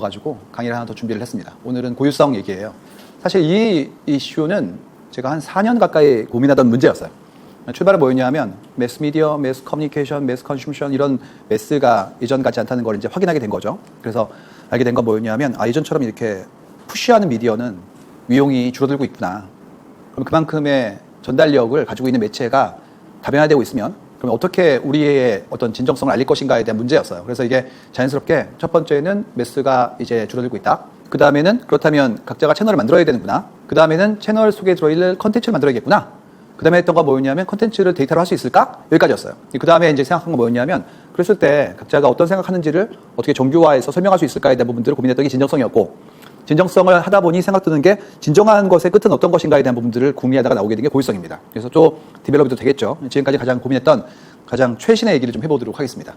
가지고 강의를 하나 더 준비를 했습니다. 오늘은 고유성 얘기예요. 사실 이 이슈는 제가 한 4년 가까이 고민하던 문제였어요. 출발은 뭐였냐 하면 매스미디어, 매스 커뮤니케이션, 매스 컨슈션 이런 매스가 예전 같지 않다는 걸 이제 확인하게 된 거죠. 그래서 알게 된 건 뭐였냐 하면 예전처럼 이렇게 푸시하는 미디어는 위용이 줄어들고 있구나. 그럼 그만큼의 전달력을 가지고 있는 매체가 다변화되고 있으면 그럼 어떻게 우리의 어떤 진정성을 알릴 것인가에 대한 문제였어요. 그래서 이게 자연스럽게 첫 번째는 매스가 이제 줄어들고 있다. 그 다음에는 그렇다면 각자가 채널을 만들어야 되는구나. 그 다음에는 채널 속에 들어있는 컨텐츠를 만들어야겠구나. 그 다음에 했던 거 뭐였냐면 컨텐츠를 데이터로 할 수 있을까? 여기까지였어요. 그 다음에 이제 생각한 거 뭐였냐면 그랬을 때 각자가 어떤 생각하는지를 어떻게 정교화해서 설명할 수 있을까에 대한 부분들을 고민했던 게 진정성이었고, 진정성을 하다 보니 생각드는 게 진정한 것의 끝은 어떤 것인가에 대한 부분들을 고민하다가 나오게 된 게 고유성입니다. 그래서 좀 디벨롭도 되겠죠. 지금까지 가장 고민했던 가장 최신의 얘기를 좀 해보도록 하겠습니다.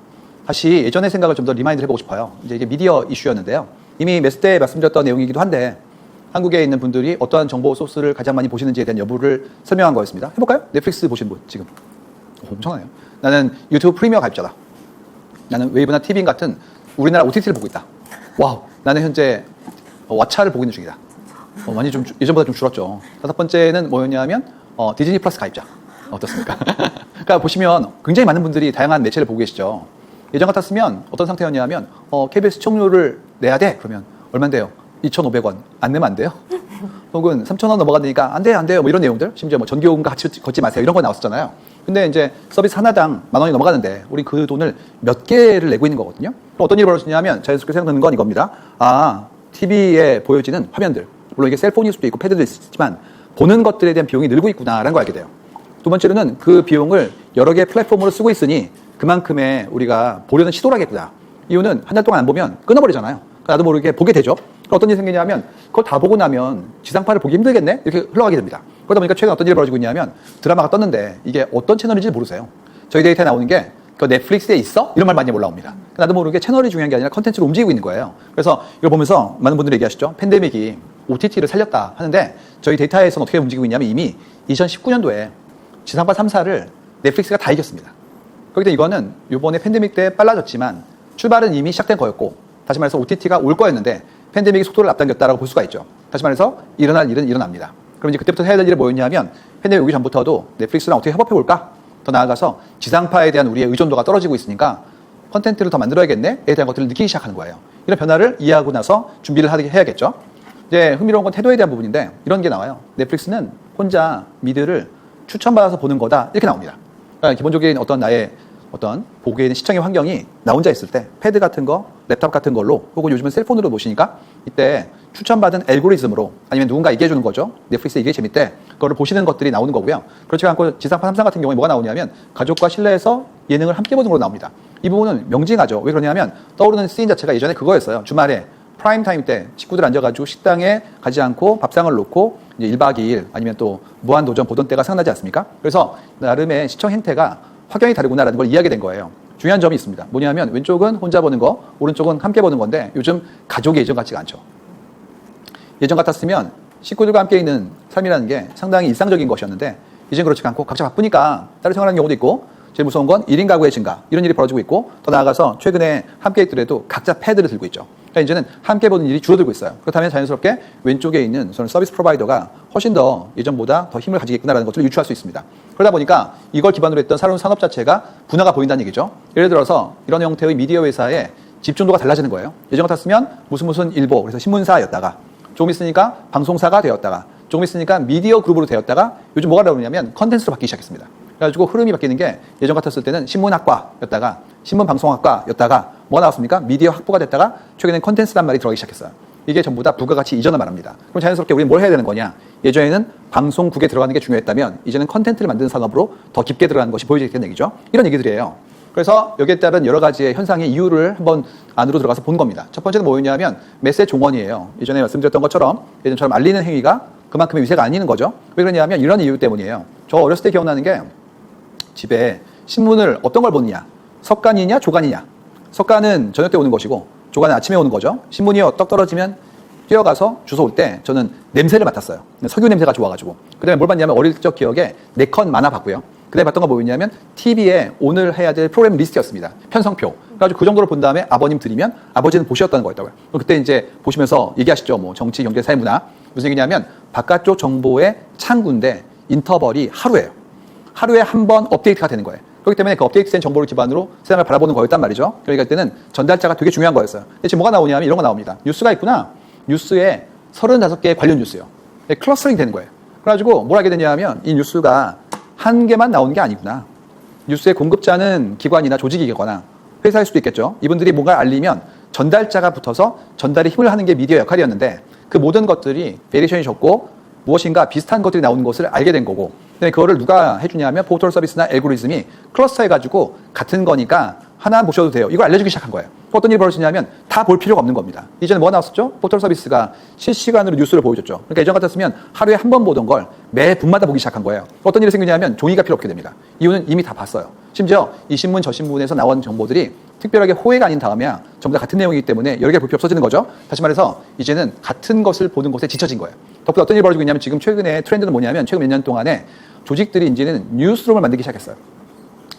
다시 예전의 생각을 좀 더 리마인드를 해보고 싶어요. 이제 이게 미디어 이슈였는데요. 이미 메스 때 말씀드렸던 내용이기도 한데 한국에 있는 분들이 어떠한 정보 소스를 가장 많이 보시는지에 대한 여부를 설명한 거였습니다. 해볼까요? 넷플릭스 보신 분 지금 엄청나요. 나는 유튜브 프리미어 가입자다. 나는 웨이브나 티빙 같은 우리나라 OTT를 보고 있다. 와우. 나는 현재 왓챠를 보고 있는 중이다. 많이 좀 예전보다 좀 줄었죠. 다섯 번째는 뭐였냐면 디즈니 플러스 가입자. 어떻습니까? 그러니까 보시면 굉장히 많은 분들이 다양한 매체를 보고 계시죠. 예전 같았으면 어떤 상태였냐면 KBS 시청료를 내야 돼. 그러면 얼마인데요? 2,500원. 안 내면 안 돼요? 혹은 3,000원 넘어가니까 안 돼요. 뭐 이런 내용들. 심지어 뭐 전기요금과 같이 걷지 마세요. 이런 거 나왔었잖아요. 근데 이제 서비스 하나당 10,000원이 넘어가는데 우리 그 돈을 몇 개를 내고 있는 거거든요. 그럼 어떤 일이 벌어지냐면 자연스럽게 생각드는 건 이겁니다. TV에 보여지는 화면들. 물론 이게 셀폰일 수도 있고 패드도 있지만 보는 것들에 대한 비용이 늘고 있구나라는 걸 알게 돼요. 두 번째로는 그 비용을 여러 개의 플랫폼으로 쓰고 있으니 그만큼의 우리가 보려는 시도를 하겠구나. 이유는 한 달 동안 안 보면 끊어버리잖아요. 나도 모르게 보게 되죠. 그럼 어떤 일이 생기냐면 그걸 다 보고 나면 지상파를 보기 힘들겠네? 이렇게 흘러가게 됩니다. 그러다 보니까 최근 어떤 일이 벌어지고 있냐면 드라마가 떴는데 이게 어떤 채널인지 모르세요. 저희 데이터에 나오는 게 그 넷플릭스에 있어? 이런 말 많이 올라옵니다. 나도 모르게 채널이 중요한 게 아니라 컨텐츠로 움직이고 있는 거예요. 그래서 이걸 보면서 많은 분들이 얘기하시죠. 팬데믹이 OTT를 살렸다 하는데 저희 데이터에서는 어떻게 움직이고 있냐면 이미 2019년도에 지상파 3사를 넷플릭스가 다 이겼습니다. 그렇기 때문에 이거는 이번에 팬데믹 때 빨라졌지만 출발은 이미 시작된 거였고 다시 말해서 OTT가 올 거였는데 팬데믹이 속도를 앞당겼다라고 볼 수가 있죠. 다시 말해서 일어날 일은 일어납니다. 그럼 이제 그때부터 해야 될 일이 뭐였냐면 팬데믹 오기 전부터도 넷플릭스랑 어떻게 협업해 볼까? 더 나아가서 지상파에 대한 우리의 의존도가 떨어지고 있으니까 컨텐츠를 더 만들어야겠네에 대한 것들을 느끼기 시작하는 거예요. 이런 변화를 이해하고 나서 준비를 해야겠죠. 이제 흥미로운 건 태도에 대한 부분인데 이런 게 나와요. 넷플릭스는 혼자 미드를 추천받아서 보는 거다 이렇게 나옵니다. 그러니까 기본적인 어떤 나의 어떤 보게 되는 시청의 환경이 나 혼자 있을 때 패드 같은 거, 랩탑 같은 걸로 혹은 요즘은 셀폰으로 보시니까 이때 추천받은 알고리즘으로 아니면 누군가 얘기해 주는 거죠. 넷플릭스 이게 재밌대. 그거를 보시는 것들이 나오는 거고요. 그렇지 않고 지상파 3사 같은 경우에 뭐가 나오냐면 가족과 실내에서 예능을 함께 보는 걸로 나옵니다. 이 부분은 명징하죠. 왜 그러냐면 떠오르는 씬 자체가 예전에 그거였어요. 주말에 프라임 타임 때 식구들 앉아가지고 식당에 가지 않고 밥상을 놓고 이제 1박 2일 아니면 또 무한도전 보던 때가 생각나지 않습니까? 그래서 나름의 시청 행태가 확연히 다르구나라는 걸 이해하게 된 거예요. 중요한 점이 있습니다. 뭐냐면 왼쪽은 혼자 보는 거, 오른쪽은 함께 보는 건데 요즘 가족이 예전 같지가 않죠. 예전 같았으면 식구들과 함께 있는 삶이라는 게 상당히 일상적인 것이었는데 이제는 그렇지 않고 각자 바쁘니까 따로 생활하는 경우도 있고 제일 무서운 건 1인 가구의 증가 이런 일이 벌어지고 있고 더 나아가서 최근에 함께 있더라도 각자 패드를 들고 있죠. 그러니까 이제는 함께 보는 일이 줄어들고 있어요. 그렇다면 자연스럽게 왼쪽에 있는 서비스 프로바이더가 훨씬 더 예전보다 더 힘을 가지겠구나라는 것들을 유추할 수 있습니다. 그러다 보니까 이걸 기반으로 했던 새로운 산업 자체가 분화가 보인다는 얘기죠. 예를 들어서 이런 형태의 미디어 회사의 집중도가 달라지는 거예요. 예전 같았으면 무슨 일보 그래서 신문사였다가 조금 있으니까 방송사가 되었다가 조금 있으니까 미디어 그룹으로 되었다가 요즘 뭐가 나오냐면 컨텐츠로 바뀌기 시작했습니다. 그래가지고 흐름이 바뀌는 게 예전 같았을 때는 신문학과였다가 신문방송학과였다가 뭐가 나왔습니까? 미디어 학부가 됐다가 최근엔 컨텐츠란 말이 들어가기 시작했어요. 이게 전부 다 부가가치 이전을 말합니다. 그럼 자연스럽게 우리는 뭘 해야 되는 거냐? 예전에는 방송국에 들어가는 게 중요했다면 이제는 컨텐츠를 만드는 산업으로 더 깊게 들어가는 것이 보여지겠다는 얘기죠. 이런 얘기들이에요. 그래서 여기에 따른 여러 가지의 현상의 이유를 한번 안으로 들어가서 본 겁니다. 첫 번째는 뭐였냐면 매스의 종언이에요. 예전에 말씀드렸던 것처럼 예전처럼 알리는 행위가 그만큼의 위세가 아니는 거죠. 왜 그러냐면 이런 이유 때문이에요. 저 어렸을 때 기억나는 게 집에 신문을 어떤 걸 보느냐. 석간이냐 조간이냐. 석간은 저녁 때 오는 것이고 조간은 아침에 오는 거죠. 신문이 떡 떨어지면 뛰어가서 주워 올 때 저는 냄새를 맡았어요. 석유 냄새가 좋아가지고. 그 다음에 뭘 봤냐면 어릴 적 기억에 네컨 만화 봤고요. 그때 봤던 거 뭐였냐면 TV에 오늘 해야 될 프로그램 리스트였습니다. 편성표. 그래가지고 그 정도를 본 다음에 아버님 드리면 아버지는 보셨다는 거였다고요. 그때 이제 보시면서 얘기하시죠. 뭐 정치, 경제, 사회, 문화. 무슨 얘기냐면 바깥쪽 정보의 창구인데 인터벌이 하루예요. 하루에 한 번 업데이트가 되는 거예요. 그렇기 때문에 그 업데이트된 정보를 기반으로 세상을 바라보는 거였단 말이죠. 그러니까 그때는 전달자가 되게 중요한 거였어요. 근데 지금 뭐가 나오냐면 이런 거 나옵니다. 뉴스가 있구나. 뉴스에 35개의 관련 뉴스예요. 클러스터링 되는 거예요. 그래가지고 뭘 하게 되냐면 이 뉴스가 한 개만 나오는 게 아니구나. 뉴스의 공급자는 기관이나 조직이거나 회사일 수도 있겠죠. 이분들이 뭔가 알리면 전달자가 붙어서 전달에 힘을 하는 게 미디어 역할이었는데 그 모든 것들이 베리에이션이 적고 무엇인가 비슷한 것들이 나오는 것을 알게 된 거고, 근데 그거를 누가 해주냐면 포털 서비스나 알고리즘이 클러스터해가지고 같은 거니까 하나 보셔도 돼요. 이걸 알려주기 시작한 거예요. 어떤 일이 벌어지냐면 다 볼 필요가 없는 겁니다. 이전에 뭐가 나왔었죠? 포털 서비스가 실시간으로 뉴스를 보여줬죠. 그러니까 예전 같았으면 하루에 한 번 보던 걸 매 분마다 보기 시작한 거예요. 어떤 일이 생기냐면 종이가 필요 없게 됩니다. 이유는 이미 다 봤어요. 심지어 이 신문 저 신문에서 나온 정보들이 특별하게 호혜가 아닌 다음에야 전부 다 같은 내용이기 때문에 여러 개 볼 필요 없어지는 거죠. 다시 말해서 이제는 같은 것을 보는 것에 지쳐진 거예요. 덕분에 어떤 일이 벌어지고 있냐면 지금 최근에 트렌드는 뭐냐면 최근 몇 년 동안에 조직들이 이제는 뉴스룸을 만들기 시작했어요.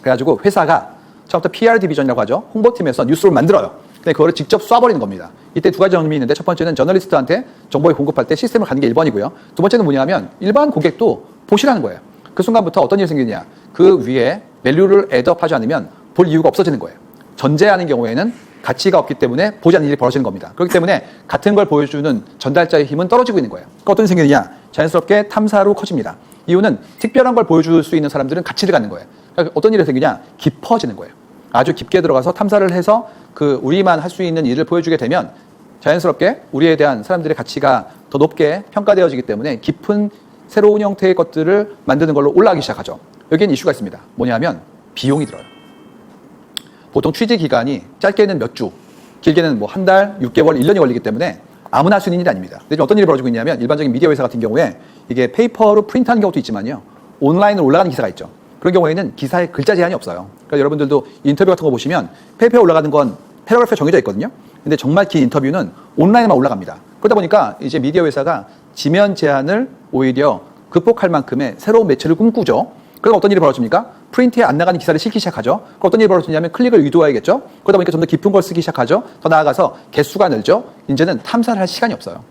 그래가지고 회사가 처음부터 PR 디비전이라고 하죠. 홍보팀에서 뉴스룸을 만들어요. 근데 그거를 직접 쏴버리는 겁니다. 이때 두 가지 점이 있는데 첫 번째는 저널리스트한테 정보를 공급할 때 시스템을 가는 게 1번이고요. 두 번째는 뭐냐면 일반 고객도 보시라는 거예요. 그 순간부터 어떤 일이 생기느냐. 그 위에 밸류를 애드업하지 않으면 볼 이유가 없어지는 거예요. 전제하는 경우에는 가치가 없기 때문에 보지 않는 일이 벌어지는 겁니다. 그렇기 때문에 같은 걸 보여주는 전달자의 힘은 떨어지고 있는 거예요. 그러니까 어떤 일이 생기느냐. 자연스럽게 탐사로 커집니다. 이유는 특별한 걸 보여줄 수 있는 사람들은 가치를 갖는 거예요. 그러니까 어떤 일이 생기냐. 깊어지는 거예요. 아주 깊게 들어가서 탐사를 해서 그 우리만 할 수 있는 일을 보여주게 되면 자연스럽게 우리에 대한 사람들의 가치가 더 높게 평가되어지기 때문에 깊은 새로운 형태의 것들을 만드는 걸로 올라가기 시작하죠. 여기엔 이슈가 있습니다. 뭐냐면 비용이 들어요. 보통 취재 기간이 짧게는 몇 주, 길게는 뭐 한 달, 6개월, 1년이 걸리기 때문에 아무나 할 수 있는 일이 아닙니다. 근데 어떤 일이 벌어지고 있냐면 일반적인 미디어 회사 같은 경우에 이게 페이퍼로 프린트하는 경우도 있지만요. 온라인으로 올라가는 기사가 있죠. 그런 경우에는 기사에 글자 제한이 없어요. 그러니까 여러분들도 인터뷰 같은 거 보시면 페이퍼에 올라가는 건 패러그래프가 정해져 있거든요. 근데 정말 긴 인터뷰는 온라인에만 올라갑니다. 그러다 보니까 이제 미디어 회사가 지면 제한을 오히려 극복할 만큼의 새로운 매체를 꿈꾸죠. 그럼 어떤 일이 벌어집니까? 프린트에 안 나가는 기사를 실기 시작하죠. 그럼 어떤 일이 벌어지냐면 클릭을 유도해야겠죠. 그러다 보니까 좀 더 깊은 걸 쓰기 시작하죠. 더 나아가서 개수가 늘죠. 이제는 탐사를 할 시간이 없어요.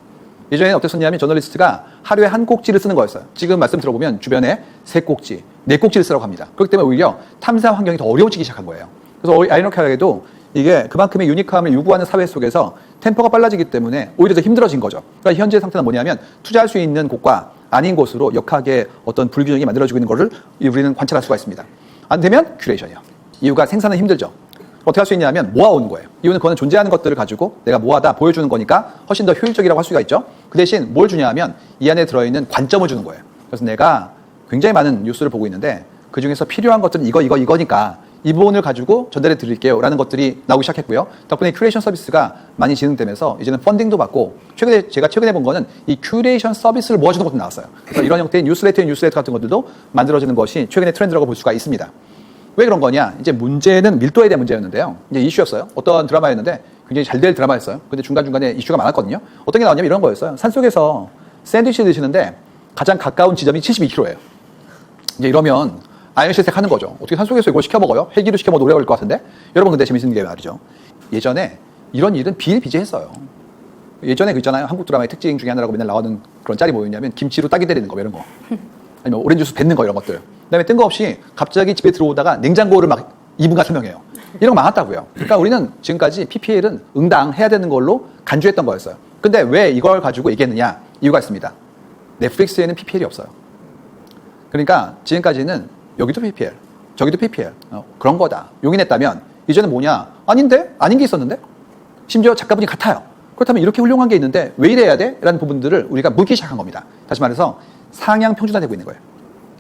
예전에는 어땠었냐면 저널리스트가 하루에 한 꼭지를 쓰는 거였어요. 지금 말씀 들어보면 주변에 3꼭지, 4꼭지를 쓰라고 합니다. 그렇기 때문에 오히려 탐사 환경이 더 어려워지기 시작한 거예요. 그래서 아이러니하게도 이게 그만큼의 유니크함을 요구하는 사회 속에서 템포가 빨라지기 때문에 오히려 더 힘들어진 거죠. 그러니까 현재 상태는 뭐냐면 투자할 수 있는 곳과 아닌 곳으로 역학의 어떤 불균형이 만들어지고 있는 것을 우리는 관찰할 수가 있습니다. 안 되면 큐레이션이요. 이유가 생산은 힘들죠. 어떻게 할 수 있냐면 모아오는 거예요. 이유는 그거는 존재하는 것들을 가지고 내가 모아다 보여주는 거니까 훨씬 더 효율적이라고 할 수가 있죠. 그 대신 뭘 주냐 하면 이 안에 들어있는 관점을 주는 거예요. 그래서 내가 굉장히 많은 뉴스를 보고 있는데 그중에서 필요한 것들은 이거니까 이 부분을 가지고 전달해 드릴게요 라는 것들이 나오기 시작했고요. 덕분에 큐레이션 서비스가 많이 진행되면서 이제는 펀딩도 받고 제가 최근에 본 거는 이 큐레이션 서비스를 모아주는 것도 나왔어요. 그래서 이런 형태의 뉴스레터 같은 것들도 만들어지는 것이 최근의 트렌드라고 볼 수가 있습니다. 왜 그런 거냐? 이제 문제는 밀도에 대한 문제였는데요. 이제 이슈였어요. 어떤 드라마였는데 굉장히 잘 될 드라마였어요. 근데 중간중간에 이슈가 많았거든요. 어떤 게 나왔냐면 이런 거였어요. 산속에서 샌드위치를 드시는데 가장 가까운 지점이 72km예요. 이제 이러면 아이언실색 하는 거죠. 어떻게 산속에서 이걸 시켜 먹어요? 헬기로 시켜 먹어도 오래 걸릴 것 같은데? 여러분 근데 재밌는 게 말이죠. 예전에 이런 일은 비일비재했어요. 예전에 그 있잖아요. 한국 드라마의 특징 중에 하나라고 맨날 나오는 그런 짤이 뭐였냐면 김치로 따기 때리는 거 이런 거. 아니면 오렌지 주스 뱉는 거 이런 것들. 그다음에 뜬금없이 갑자기 집에 들어오다가 냉장고를 막 2분간 설명해요. 이런 거 많았다고요. 그러니까 우리는 지금까지 PPL은 응당해야 되는 걸로 간주했던 거였어요. 근데 왜 이걸 가지고 얘기했느냐? 이유가 있습니다. 넷플릭스에는 PPL이 없어요. 그러니까 지금까지는 여기도 PPL, 저기도 PPL 그런 거다. 용인했다면 이제는 뭐냐? 아닌데? 아닌 게 있었는데? 심지어 작가분이 같아요. 그렇다면 이렇게 훌륭한 게 있는데 왜 이래야 돼? 라는 부분들을 우리가 묻기 시작한 겁니다. 다시 말해서 상향 평준화되고 있는 거예요.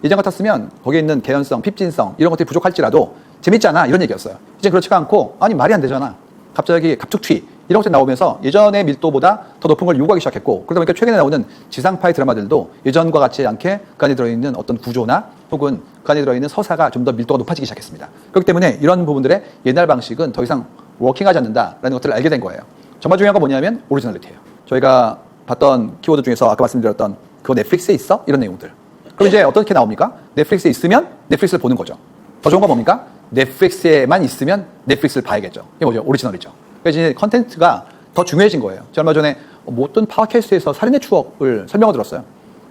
예전 같았으면 거기에 있는 개연성, 핍진성 이런 것들이 부족할지라도 재밌잖아 이런 얘기였어요. 이제 그렇지가 않고 아니 말이 안 되잖아. 갑자기 갑툭튀 이런 것들이 나오면서 예전의 밀도보다 더 높은 걸 요구하기 시작했고 그러다 보니까 최근에 나오는 지상파의 드라마들도 예전과 같지 않게 그 안에 들어있는 어떤 구조나 혹은 그 안에 들어있는 서사가 좀 더 밀도가 높아지기 시작했습니다. 그렇기 때문에 이런 부분들의 옛날 방식은 더 이상 워킹하지 않는다라는 것들을 알게 된 거예요. 정말 중요한 건 뭐냐면 오리지널리티예요. 저희가 봤던 키워드 중에서 아까 말씀드렸던 그거 넷플릭스에 있어? 이런 내용들. 그럼 이제 어떻게 나옵니까? 넷플릭스에 있으면 넷플릭스를 보는 거죠. 더 좋은 건 뭡니까? 넷플릭스에만 있으면 넷플릭스를 봐야겠죠. 이게 뭐죠? 오리지널이죠. 그래서 이제 컨텐츠가 더 중요해진 거예요. 제가 얼마 전에 뭐 어떤 팟캐스트에서 살인의 추억을 설명을 들었어요.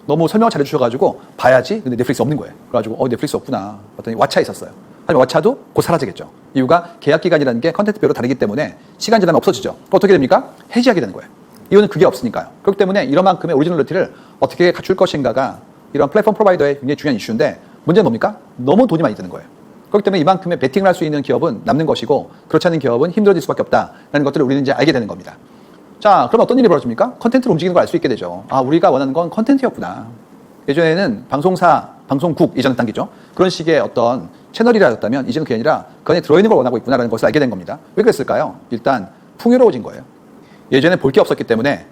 너무 설명을 잘해주셔가지고 봐야지. 근데 넷플릭스 없는 거예요. 그래가지고 넷플릭스 없구나. 봤더니 왓챠에 있었어요. 하지만 왓챠도 곧 사라지겠죠. 이유가 계약 기간이라는 게 컨텐츠별로 다르기 때문에 시간 지나면 없어지죠. 어떻게 됩니까? 해지하게 되는 거예요. 이유는 그게 없으니까요. 그렇기 때문에 이런만큼의 오리지널리티를 어떻게 갖출 것인가가 이런 플랫폼 프로바이더의 굉장히 중요한 이슈인데 문제는 뭡니까? 너무 돈이 많이 드는 거예요. 그렇기 때문에 이만큼의 베팅을 할 수 있는 기업은 남는 것이고 그렇지 않은 기업은 힘들어질 수밖에 없다라는 것들을 우리는 이제 알게 되는 겁니다. 자, 그럼 어떤 일이 벌어집니까? 컨텐츠를 움직이는 걸 알 수 있게 되죠. 아, 우리가 원하는 건 컨텐츠였구나. 예전에는 방송사, 방송국, 예전 단계죠. 그런 식의 어떤 채널이라였다면 이제는 그게 아니라 그 안에 들어있는 걸 원하고 있구나라는 것을 알게 된 겁니다. 왜 그랬을까요? 일단 풍요로워진 거예요. 예전에 볼 게 없었기 때문에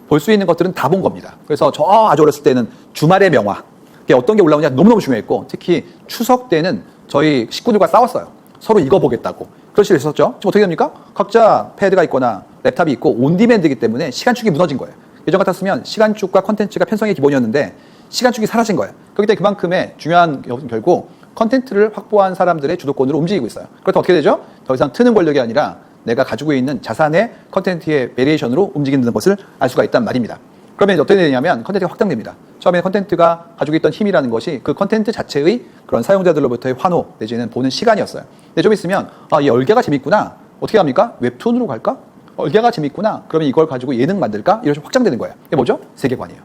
볼 수 있는 것들은 다 본 겁니다. 그래서 저 아주 어렸을 때는 주말의 명화, 그게 어떤 게 올라오냐 너무너무 중요했고 특히 추석 때는 저희 식구들과 싸웠어요. 서로 이거 보겠다고. 그런 식으로 했었죠. 지금 어떻게 됩니까? 각자 패드가 있거나 랩탑이 있고 온디맨드이기 때문에 시간축이 무너진 거예요. 예전 같았으면 시간축과 컨텐츠가 편성의 기본이었는데 시간축이 사라진 거예요. 그렇기 때문에 그만큼의 중요한 결국 컨텐츠를 확보한 사람들의 주도권으로 움직이고 있어요. 그렇다면 어떻게 되죠? 더 이상 트는 권력이 아니라 내가 가지고 있는 자산의 컨텐츠의 베리에이션으로 움직이는 것을 알 수가 있단 말입니다. 그러면 어떻게 되냐면 컨텐츠가 확장됩니다. 처음에 컨텐츠가 가지고 있던 힘이라는 것이 그 컨텐츠 자체의 그런 사용자들로부터의 환호 내지는 보는 시간이었어요. 근데 좀 있으면 이 얼개가 재밌구나. 어떻게 합니까? 웹툰으로 갈까? 얼개가 재밌구나. 그러면 이걸 가지고 예능 만들까? 이런 식으로 확장되는 거예요. 이게 뭐죠? 세계관이에요.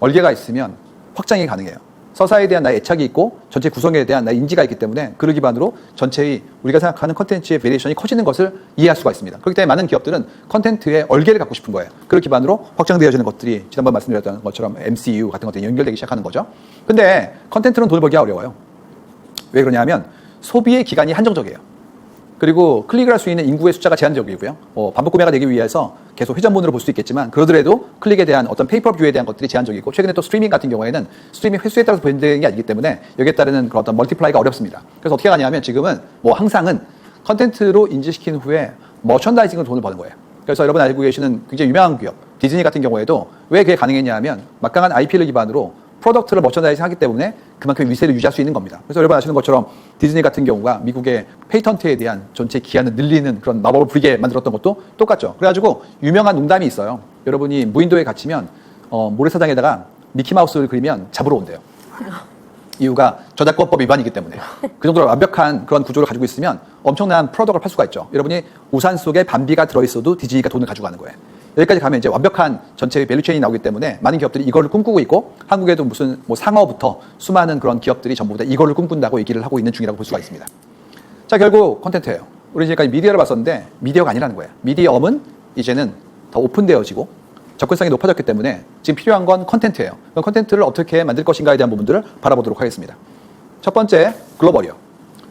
얼개가 있으면 확장이 가능해요. 서사에 대한 나의 애착이 있고 전체 구성에 대한 나의 인지가 있기 때문에 그를 기반으로 전체의 우리가 생각하는 컨텐츠의 베리에이션이 커지는 것을 이해할 수가 있습니다. 그렇기 때문에 많은 기업들은 컨텐츠의 얼개를 갖고 싶은 거예요. 그를 기반으로 확장되어지는 것들이 지난번 말씀드렸던 것처럼 MCU 같은 것들이 연결되기 시작하는 거죠. 근데 컨텐츠는 돈을 벌기가 어려워요. 왜 그러냐면 소비의 기간이 한정적이에요. 그리고 클릭을 할 수 있는 인구의 숫자가 제한적이고요. 반복 구매가 되기 위해서 계속 회전문으로 볼 수 있겠지만 그러더라도 클릭에 대한 어떤 페이퍼뷰에 대한 것들이 제한적이고 최근에 또 스트리밍 같은 경우에는 스트리밍 횟수에 따라서 변되는 게 아니기 때문에 여기에 따르는 그런 어떤 멀티플라이가 어렵습니다. 그래서 어떻게 하냐면 지금은 항상은 컨텐츠로 인지시킨 후에 머천다이징으로 돈을 버는 거예요. 그래서 여러분 알고 계시는 굉장히 유명한 기업 디즈니 같은 경우에도 왜 그게 가능했냐 하면 막강한 IP를 기반으로 프로덕트를 머천다이징 하기 때문에 그만큼 위세를 유지할 수 있는 겁니다. 그래서 여러분 아시는 것처럼 디즈니 같은 경우가 미국의 페이턴트에 대한 전체 기한을 늘리는 그런 마법을 부리게 만들었던 것도 똑같죠. 그래가지고 유명한 농담이 있어요. 여러분이 무인도에 갇히면 모래사장에다가 미키마우스를 그리면 잡으러 온대요. 이유가 저작권법 위반이기 때문에. 그 정도로 완벽한 그런 구조를 가지고 있으면 엄청난 프로덕트를 팔 수가 있죠. 여러분이 우산 속에 밤비가 들어있어도 디즈니가 돈을 가져가는 거예요. 여기까지 가면 이제 완벽한 전체의 밸류체인이 나오기 때문에 많은 기업들이 이거를 꿈꾸고 있고 한국에도 무슨 상어부터 수많은 그런 기업들이 전부 다 이거를 꿈꾼다고 얘기를 하고 있는 중이라고 볼 수가 있습니다. 자, 결국 컨텐츠예요. 우리 지금까지 미디어를 봤었는데 미디어가 아니라는 거예요. 미디어음은 이제는 더 오픈되어지고 접근성이 높아졌기 때문에 지금 필요한 건 컨텐츠예요. 그럼 컨텐츠를 어떻게 만들 것인가에 대한 부분들을 바라보도록 하겠습니다. 첫 번째, 글로벌이요.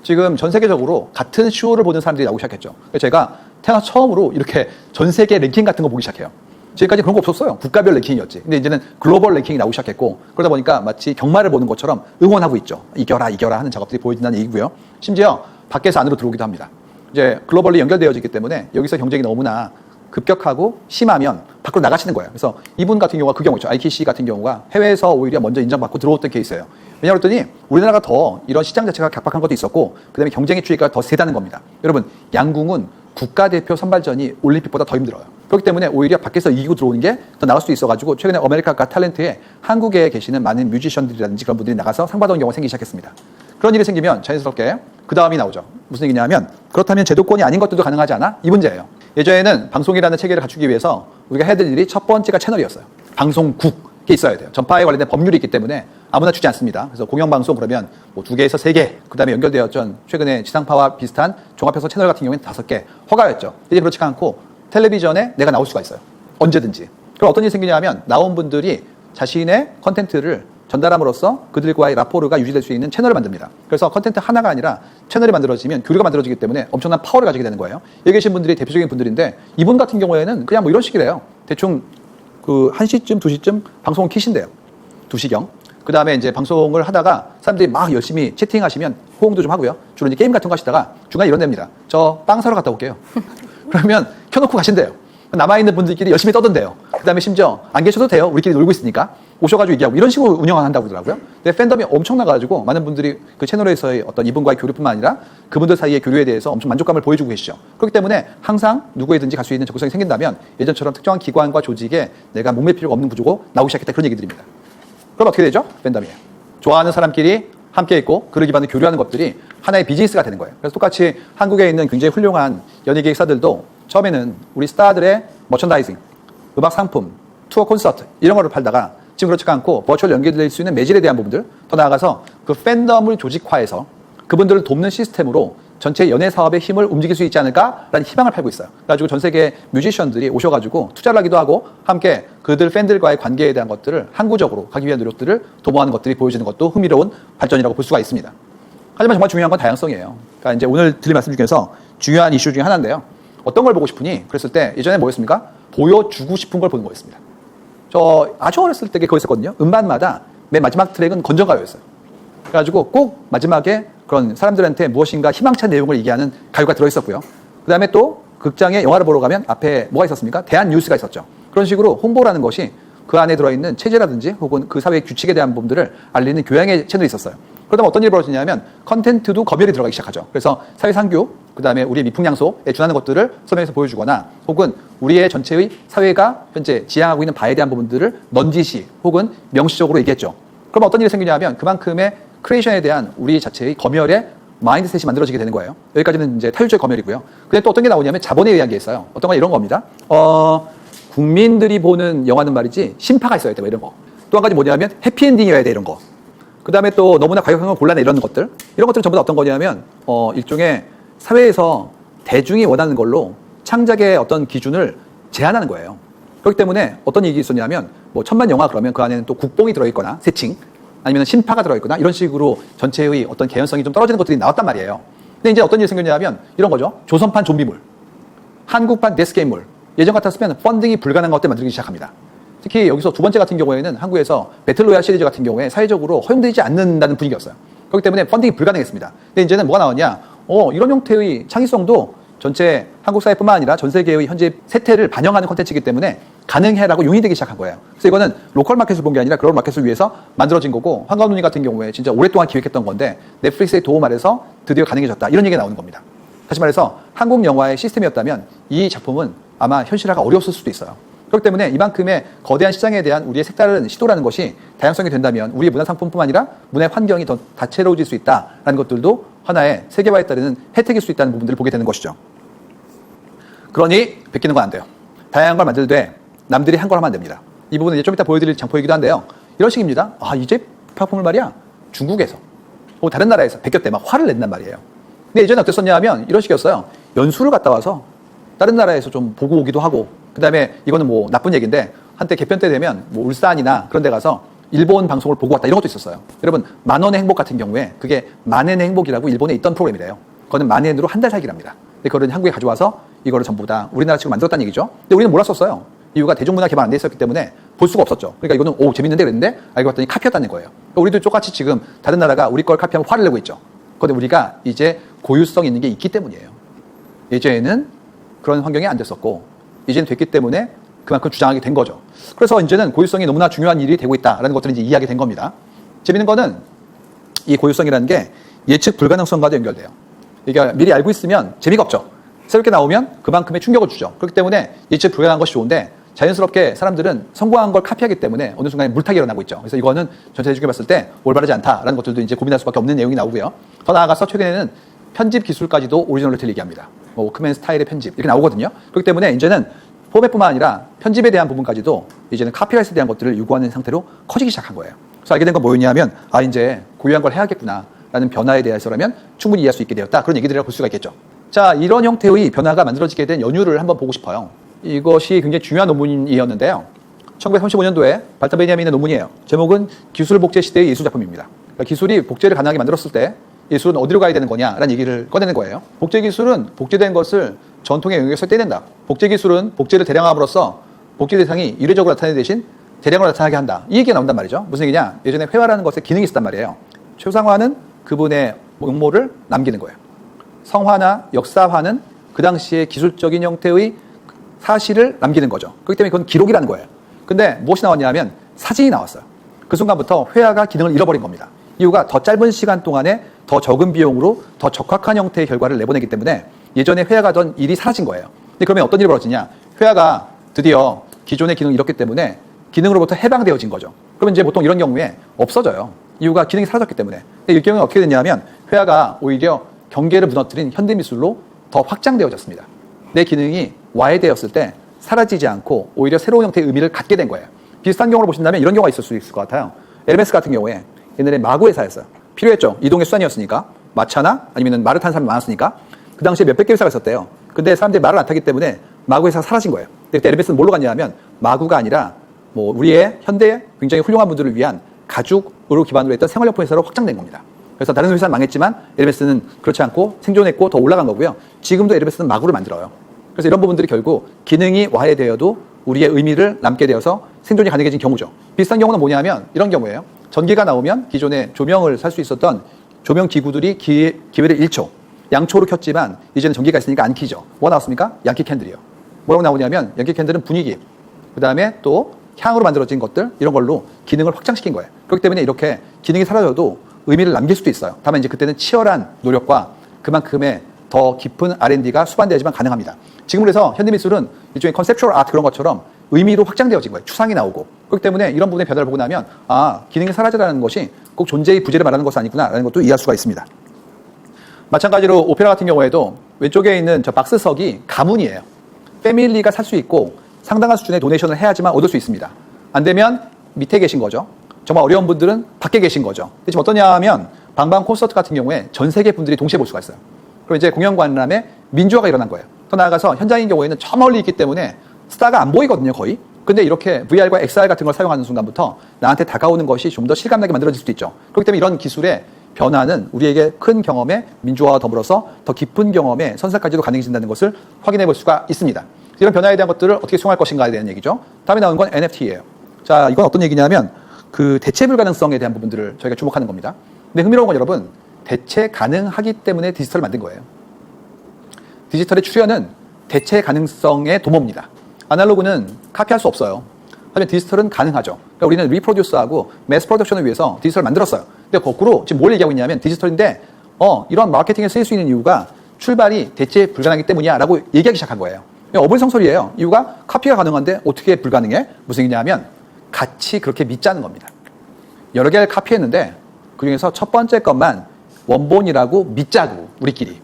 지금 전 세계적으로 같은 쇼를 보는 사람들이 나오기 시작했죠. 그래서 제가 태어나서 처음으로 이렇게 전 세계 랭킹 같은 거 보기 시작해요. 지금까지 그런 거 없었어요. 국가별 랭킹이었지. 근데 이제는 글로벌 랭킹이 나오기 시작했고 그러다 보니까 마치 경마를 보는 것처럼 응원하고 있죠. 이겨라 이겨라 하는 작업들이 보여진다는 얘기고요. 심지어 밖에서 안으로 들어오기도 합니다. 이제 글로벌리 연결되어지기 때문에 여기서 경쟁이 너무나 급격하고 심하면 밖으로 나가시는 거예요. 그래서 이분 같은 경우가 그 경우죠. IKC 같은 경우가 해외에서 오히려 먼저 인정받고 들어왔던 케이스예요. 왜냐하면 그랬더니 우리나라가 더 이런 시장 자체가 각박한 것도 있었고 그다음에 경쟁의 추이가 더 세다는 겁니다. 여러분 양궁은 국가대표 선발전이 올림픽보다 더 힘들어요. 그렇기 때문에 오히려 밖에서 이기고 들어오는 게 더 나을 수 있어가지고 최근에 아메리카 갓 탤런트에 한국에 계시는 많은 뮤지션들이라든지 그런 분들이 나가서 상 받아온 경우가 생기기 시작했습니다. 그런 일이 생기면 자연스럽게 그 다음이 나오죠. 무슨 얘기냐 하면 그렇다면 제도권이 아닌 것들도 가능하지 않아? 이 문제예요. 예전에는 방송이라는 체계를 갖추기 위해서 우리가 해야 될 일이 첫 번째가 채널이었어요. 방송국이 있어야 돼요. 전파에 관련된 법률이 있기 때문에 아무나 주지 않습니다. 그래서 공영방송 그러면 뭐 2개에서 3개, 그 다음에 연결되었던 최근에 지상파와 비슷한 종합해서 채널 같은 경우에는 5개 허가였죠. 이제 그렇지 않고 텔레비전에 내가 나올 수가 있어요. 언제든지. 그럼 어떤 일이 생기냐 하면 나온 분들이 자신의 컨텐츠를 전달함으로써 그들과의 라포르가 유지될 수 있는 채널을 만듭니다. 그래서 컨텐츠 하나가 아니라 채널이 만들어지면 교류가 만들어지기 때문에 엄청난 파워를 가지게 되는 거예요. 여기 계신 분들이 대표적인 분들인데 이분 같은 경우에는 그냥 뭐 이런 식이래요. 대충 그 1시쯤, 2시쯤 방송을 키신대요. 2시경. 그 다음에 이제 방송을 하다가 사람들이 막 열심히 채팅하시면 호응도 좀 하고요. 주로 이제 게임 같은 거 하시다가 중간에 이런 데입니다. 저 빵 사러 갔다 올게요. 그러면 켜놓고 가신대요. 남아있는 분들끼리 열심히 떠든대요. 그 다음에 심지어 안 계셔도 돼요. 우리끼리 놀고 있으니까. 오셔가지고 얘기하고 이런 식으로 운영한다고 그러더라고요. 근데 팬덤이 엄청나가지고 많은 분들이 그 채널에서의 어떤 이분과의 교류뿐만 아니라 그분들 사이의 교류에 대해서 엄청 만족감을 보여주고 계시죠. 그렇기 때문에 항상 누구에든지 갈 수 있는 접근성이 생긴다면 예전처럼 특정한 기관과 조직에 내가 목맬 필요가 없는 구조고 나오기 시작했다 그런 얘기들입니다. 그럼 어떻게 되죠? 팬덤이. 좋아하는 사람끼리 함께 있고 그를 기반으로 교류하는 것들이 하나의 비즈니스가 되는 거예요. 그래서 똑같이 한국에 있는 굉장히 훌륭한 연예기획사들도 처음에는 우리 스타들의 머천다이징, 음악 상품, 투어 콘서트 이런 거를 팔다가 지금 그렇지가 않고 버추얼 연계될 수 있는 매질에 대한 부분들, 더 나아가서 그 팬덤을 조직화해서 그분들을 돕는 시스템으로 전체 연예 사업의 힘을 움직일 수 있지 않을까라는 희망을 팔고 있어요. 그래가지고 전 세계 뮤지션들이 오셔가지고 투자를 하기도 하고 함께 그들 팬들과의 관계에 대한 것들을 항구적으로 가기 위한 노력들을 도모하는 것들이 보여지는 것도 흥미로운 발전이라고 볼 수가 있습니다. 하지만 정말 중요한 건 다양성이에요. 그러니까 이제 오늘 드릴 말씀 중에서 중요한 이슈 중에 하나인데요. 어떤 걸 보고 싶으니? 그랬을 때 예전에 뭐였습니까? 보여주고 싶은 걸 보는 거였습니다. 저 아주 어렸을 때 그거 있었거든요. 음반마다 맨 마지막 트랙은 건전가요였어요. 그래가지고 꼭 마지막에 그런 사람들한테 무엇인가 희망찬 내용을 얘기하는 가요가 들어있었고요. 그 다음에 또 극장에 영화를 보러 가면 앞에 뭐가 있었습니까? 대한 뉴스가 있었죠. 그런 식으로 홍보라는 것이 그 안에 들어있는 체제라든지 혹은 그 사회의 규칙에 대한 부분들을 알리는 교양의 채널이 있었어요. 그러다 어떤 일이 벌어지냐면 컨텐츠도 검열이 들어가기 시작하죠. 그래서 사회상규, 그 다음에 우리의 미풍양소에 준하는 것들을 서면에서 보여주거나 혹은 우리의 전체의 사회가 현재 지향하고 있는 바에 대한 부분들을 넌지시 혹은 명시적으로 얘기했죠. 그럼 어떤 일이 생기냐면 그만큼의 크리에이션에 대한 우리 자체의 검열의 마인드셋이 만들어지게 되는 거예요. 여기까지는 이제 타율적 검열이고요. 근데 또 어떤 게 나오냐면 자본에 의한 게 있어요. 어떤 건 이런 겁니다. 국민들이 보는 영화는 말이지 심파가 있어야 돼, 뭐 이런 거. 또 한 가지 뭐냐면 해피엔딩이어야 돼, 이런 거. 그 다음에 또 너무나 과격한 곤란해 이런 것들. 이런 것들은 전부 다 어떤 거냐면 일종의 사회에서 대중이 원하는 걸로 창작의 어떤 기준을 제한하는 거예요. 그렇기 때문에 어떤 얘기 있었냐면 뭐 천만 영화 그러면 그 안에는 또 국뽕이 들어있거나 세칭 아니면 심파가 들어있거나 이런 식으로 전체의 어떤 개연성이 좀 떨어지는 것들이 나왔단 말이에요. 근데 이제 어떤 일이 생겼냐면 이런 거죠. 조선판 좀비물, 한국판 데스게임물. 예전 같았으면 펀딩이 불가능한 것들 만들기 시작합니다. 특히 여기서 두 번째 같은 경우에는 한국에서 배틀로얄 시리즈 같은 경우에 사회적으로 허용되지 않는다는 분위기였어요. 그렇기 때문에 펀딩이 불가능했습니다. 근데 이제는 뭐가 나왔냐? 이런 형태의 창의성도 전체 한국 사회뿐만 아니라 전 세계의 현재 세태를 반영하는 콘텐츠이기 때문에 가능해라고 용인되기 시작한 거예요. 그래서 이거는 로컬 마켓을 본 게 아니라 글로벌 마켓을 위해서 만들어진 거고 황가은누님 같은 경우에 진짜 오랫동안 기획했던 건데 넷플릭스의 도움 아래서 드디어 가능해졌다. 이런 얘기가 나오는 겁니다. 다시 말해서 한국 영화의 시스템이었다면 이 작품은 아마 현실화가 어려웠을 수도 있어요. 그렇기 때문에 이만큼의 거대한 시장에 대한 우리의 색다른 시도라는 것이 다양성이 된다면 우리의 문화상품뿐만 아니라 문화의 환경이 더 다채로워질 수 있다라는 것들도 하나의 세계화에 따르는 혜택일 수 있다는 부분들을 보게 되는 것이죠. 그러니 베끼는 건 안 돼요. 다양한 걸 만들되 남들이 한 걸 하면 안 됩니다. 이 부분은 이제 좀 이따 보여드릴 장포이기도 한데요. 이런 식입니다. 이제 플랫폼을 말이야 중국에서 혹은 다른 나라에서 베꼈대 막 화를 낸단 말이에요. 근데 예전에 어땠었냐 하면 이런 식이었어요. 연수를 갔다 와서 다른 나라에서 좀 보고 오기도 하고 그 다음에 이거는 뭐 나쁜 얘기인데 한때 개편 때 되면 뭐 울산이나 그런 데 가서 일본 방송을 보고 왔다 이런 것도 있었어요. 여러분 만원의 행복 같은 경우에 그게 만엔의 행복이라고 일본에 있던 프로그램이래요. 그거는 만엔으로 한 달 살기랍니다. 근데 그거를 한국에 가져와서 이거를 전부 다 우리나라 식으로 만들었다는 얘기죠. 근데 우리는 몰랐었어요. 이유가 대중문화 개발 안 돼 있었기 때문에 볼 수가 없었죠. 그러니까 이거는 재밌는데 그랬는데 알고 봤더니 카피였다는 거예요. 그러니까 우리도 똑같이 지금 다른 나라가 우리 걸 카피하면 화를 내고 있죠. 그런데 우리가 이제 고유성 있는 게 있기 때문이에요. 예전에는 그런 환경이 안 됐었고 이제는 됐기 때문에 그만큼 주장하게 된 거죠. 그래서 이제는 고유성이 너무나 중요한 일이 되고 있다라는 것들을 이제 이해하게 된 겁니다. 재밌는 거는 이 고유성이라는 게 예측 불가능성과도 연결돼요. 그러니까 미리 알고 있으면 재미가 없죠. 새롭게 나오면 그만큼의 충격을 주죠. 그렇기 때문에 예측 불가능한 것이 좋은데 자연스럽게 사람들은 성공한 걸 카피하기 때문에 어느 순간에 물타기 일어나고 있죠. 그래서 이거는 전체적으로 봤을 때 올바르지 않다라는 것들도 이제 고민할 수밖에 없는 내용이 나오고요. 더 나아가서 최근에는 편집 기술까지도 오리지널리티를 얘기합니다. 워크맨 스타일의 편집 이렇게 나오거든요. 그렇기 때문에 이제는 포맷뿐만 아니라 편집에 대한 부분까지도 이제는 카피라이트에 대한 것들을 요구하는 상태로 커지기 시작한 거예요. 그래서 알게 된 건 뭐였냐면 이제 고유한 걸 해야겠구나라는 변화에 대해서라면 충분히 이해할 수 있게 되었다. 그런 얘기들이라고 볼 수가 있겠죠. 자, 이런 형태의 변화가 만들어지게 된 연유를 한번 보고 싶어요. 이것이 굉장히 중요한 논문이었는데요. 1935년도에 발터 베냐민의 논문이에요. 제목은 기술 복제 시대의 예술 작품입니다. 그러니까 기술이 복제를 가능하게 만들었을 때 예술은 어디로 가야 되는 거냐라는 얘기를 꺼내는 거예요. 복제 기술은 복제된 것을 전통의 영역에서 떼낸다. 복제 기술은 복제를 대량함으로써 복제 대상이 이례적으로 나타내는 대신 대량으로 나타나게 한다. 이 얘기가 나온단 말이죠. 무슨 얘기냐? 예전에 회화라는 것에 기능이 있었단 말이에요. 최상화는 그분의 용모를 남기는 거예요. 성화나 역사화는 그 당시의 기술적인 형태의 사실을 남기는 거죠. 그렇기 때문에 그건 기록이라는 거예요. 근데 무엇이 나왔냐면 사진이 나왔어요. 그 순간부터 회화가 기능을 잃어버린 겁니다. 이유가 더 짧은 시간 동안에 더 적은 비용으로 더 적확한 형태의 결과를 내보내기 때문에 예전에 회화가 하던 일이 사라진 거예요. 근데 그러면 어떤 일이 벌어지냐? 회화가 드디어 기존의 기능을 잃었기 때문에 기능으로부터 해방되어진 거죠. 그러면 이제 보통 이런 경우에 없어져요. 이유가 기능이 사라졌기 때문에. 근데 이 경우에 어떻게 됐냐면 회화가 오히려 경계를 무너뜨린 현대미술로 더 확장되어졌습니다. 내 기능이 와해되었을 때 사라지지 않고 오히려 새로운 형태의 의미를 갖게 된 거예요. 비슷한 경우를 보신다면 이런 경우가 있을 수 있을 것 같아요. 에르메스 같은 경우에 옛날에 마구 회사였어요. 필요했죠. 이동의 수단이었으니까. 마차나 아니면 말을 탄 사람이 많았으니까. 그 당시에 몇백 개 회사가 있었대요. 근데 사람들이 말을 안 타기 때문에 마구 회사가 사라진 거예요. 그때 에르메스는 뭘로 갔냐 하면 마구가 아니라 뭐 우리의 현대의 굉장히 훌륭한 분들을 위한 가죽으로 기반으로 했던 생활용품 회사로 확장된 겁니다. 그래서 다른 회사는 망했지만 에르메스는 그렇지 않고 생존했고 더 올라간 거고요. 지금도 에르메스는 마구를 만들어요. 그래서 이런 부분들이 결국 기능이 와해되어도 우리의 의미를 남게 되어서 생존이 가능해진 경우죠. 비슷한 경우는 뭐냐면 이런 경우예요. 전기가 나오면 기존에 조명을 살 수 있었던 조명 기구들이 기회를 잃죠. 양초로 켰지만 이제는 전기가 있으니까 안 켜죠. 뭐가 나왔습니까? 양키 캔들이요. 뭐라고 나오냐면 양키 캔들은 분위기, 그 다음에 또 향으로 만들어진 것들 이런 걸로 기능을 확장시킨 거예요. 그렇기 때문에 이렇게 기능이 사라져도 의미를 남길 수도 있어요. 다만 이제 그때는 치열한 노력과 그만큼의 더 깊은 R&D가 수반되어야지만 가능합니다. 지금 그래서 현대미술은 일종의 컨셉추얼 아트 그런 것처럼 의미로 확장되어진 거예요. 추상이 나오고. 그렇기 때문에 이런 부분의 변화를 보고 나면 아, 기능이 사라지라는 것이 꼭 존재의 부재를 말하는 것은 아니구나라는 것도 이해할 수가 있습니다. 마찬가지로 오페라 같은 경우에도 왼쪽에 있는 저 박스석이 가문이에요. 패밀리가 살 수 있고 상당한 수준의 도네이션을 해야지만 얻을 수 있습니다. 안 되면 밑에 계신 거죠. 정말 어려운 분들은 밖에 계신 거죠. 지금 어떠냐 하면 방방 콘서트 같은 경우에 전 세계 분들이 동시에 볼 수가 있어요. 그럼 이제 공연 관람에 민주화가 일어난 거예요. 더 나아가서 현장인 경우에는 저 멀리 있기 때문에 스타가 안 보이거든요, 거의. 근데 이렇게 VR과 XR 같은 걸 사용하는 순간부터 나한테 다가오는 것이 좀 더 실감나게 만들어질 수도 있죠. 그렇기 때문에 이런 기술의 변화는 우리에게 큰 경험의 민주화와 더불어서 더 깊은 경험의 선사까지도 가능해진다는 것을 확인해 볼 수가 있습니다. 이런 변화에 대한 것들을 어떻게 수용할 것인가에 대한 얘기죠. 다음에 나온 건 NFT예요. 자, 이건 어떤 얘기냐면 그 대체 불가능성에 대한 부분들을 저희가 주목하는 겁니다. 근데 흥미로운 건 여러분, 대체 가능하기 때문에 디지털을 만든 거예요. 디지털의 출현은 대체 가능성의 도모입니다. 아날로그는 카피할 수 없어요. 하지만 디지털은 가능하죠. 그러니까 우리는 리프로듀스하고 매스 프로덕션을 위해서 디지털을 만들었어요. 근데 거꾸로 지금 뭘 얘기하고 있냐면 디지털인데 이런 마케팅에 쓰일 수 있는 이유가 출발이 대체 불가능하기 때문이야 라고 얘기하기 시작한 거예요. 어불성설이에요. 이유가 카피가 가능한데 어떻게 불가능해? 무슨 얘기냐면 같이 그렇게 믿자는 겁니다. 여러 개를 카피했는데 그중에서 첫 번째 것만 원본이라고 믿자고 우리끼리.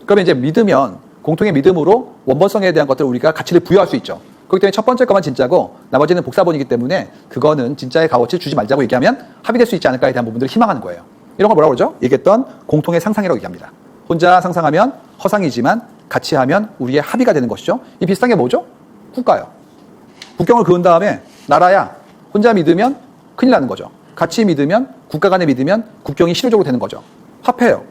그러면 이제 믿으면 공통의 믿음으로 원본성에 대한 것들을 우리가 가치를 부여할 수 있죠. 그렇기 때문에 첫 번째 것만 진짜고 나머지는 복사본이기 때문에 그거는 진짜의 값어치를 주지 말자고 얘기하면 합의될 수 있지 않을까에 대한 부분들을 희망하는 거예요. 이런 걸 뭐라고 그러죠? 얘기했던 공통의 상상이라고 얘기합니다. 혼자 상상하면 허상이지만 같이 하면 우리의 합의가 되는 것이죠. 이 비슷한 게 뭐죠? 국가요. 국경을 그은 다음에 나라야 혼자 믿으면 큰일 나는 거죠. 같이 믿으면 국가 간에 믿으면 국경이 실효적으로 되는 거죠. 화폐요.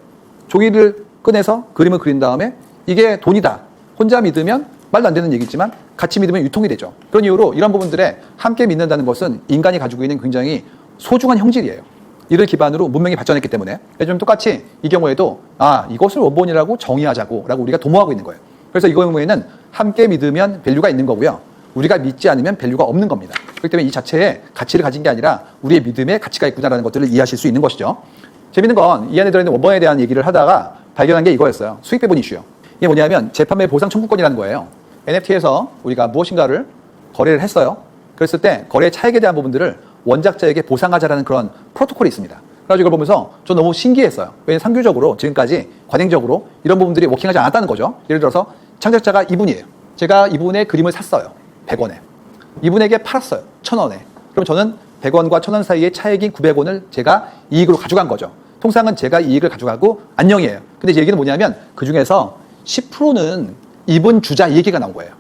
종이를 꺼내서 그림을 그린 다음에 이게 돈이다. 혼자 믿으면 말도 안 되는 얘기지만 같이 믿으면 유통이 되죠. 그런 이유로 이런 부분들에 함께 믿는다는 것은 인간이 가지고 있는 굉장히 소중한 형질이에요. 이를 기반으로 문명이 발전했기 때문에 좀 똑같이 이 경우에도 이것을 원본이라고 정의하자고 라고 우리가 도모하고 있는 거예요. 그래서 이 경우에는 함께 믿으면 밸류가 있는 거고요. 우리가 믿지 않으면 밸류가 없는 겁니다. 그렇기 때문에 이 자체에 가치를 가진 게 아니라 우리의 믿음에 가치가 있구나라는 것들을 이해하실 수 있는 것이죠. 재밌는 건 이 안에 들어있는 원본에 대한 얘기를 하다가 발견한 게 이거였어요. 수익 배분 이슈요. 이게 뭐냐면 재판매 보상 청구권이라는 거예요. NFT에서 우리가 무엇인가를 거래를 했어요. 그랬을 때 거래의 차익에 대한 부분들을 원작자에게 보상하자라는 그런 프로토콜이 있습니다. 그래서 이걸 보면서 저 너무 신기했어요. 왜냐하면 상규적으로 지금까지 관행적으로 이런 부분들이 워킹하지 않았다는 거죠. 예를 들어서 창작자가 이분이에요. 제가 이분의 그림을 샀어요. 100원에. 이분에게 팔았어요. 1000원에. 그럼 저는 100원과 1000원 사이의 차익인 900원을 제가 이익으로 가져간 거죠. 통상은 제가 이익을 가져가고 안녕이에요. 근데 이 얘기는 뭐냐면 그중에서 10%는 이분 주자 이 얘기가 나온 거예요.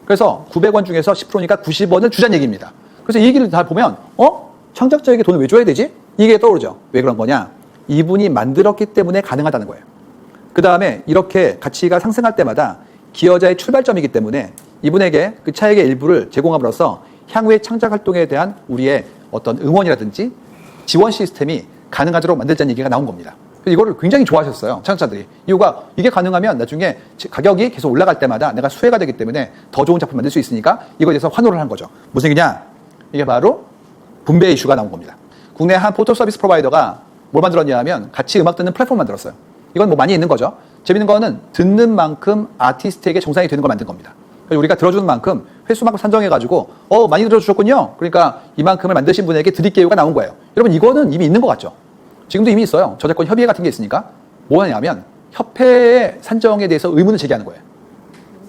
그래서 900원 중에서 10%니까 90원을 주자는 얘기입니다. 그래서 이 얘기를 다 보면 창작자에게 돈을 왜 줘야 되지? 이게 떠오르죠. 왜 그런 거냐? 이분이 만들었기 때문에 가능하다는 거예요. 그 다음에 이렇게 가치가 상승할 때마다 기여자의 출발점이기 때문에 이분에게 그 차익의 일부를 제공함으로써 향후의 창작 활동에 대한 우리의 어떤 응원이라든지 지원 시스템이 가능하도록 만들자는 얘기가 나온 겁니다. 이거를 굉장히 좋아하셨어요. 창작자들이. 이유가 이게 가능하면 나중에 가격이 계속 올라갈 때마다 내가 수혜가 되기 때문에 더 좋은 작품 만들 수 있으니까 이거에 대해서 환호를 한 거죠. 무슨 얘기냐? 이게 바로 분배 이슈가 나온 겁니다. 국내 한 포털 서비스 프로바이더가 뭘 만들었냐 하면 같이 음악 듣는 플랫폼 만들었어요. 이건 뭐 많이 있는 거죠. 재밌는 거는 듣는 만큼 아티스트에게 정산이 되는 걸 만든 겁니다. 우리가 들어주는 만큼 횟수만큼 산정해가지고 많이 들어주셨군요. 그러니까 이만큼을 만드신 분에게 드릴게요가 나온 거예요. 여러분 이거는 이미 있는 것 같죠? 지금도 이미 있어요. 저작권 협의회 같은 게 있으니까 뭐냐면 협회의 산정에 대해서 의문을 제기하는 거예요.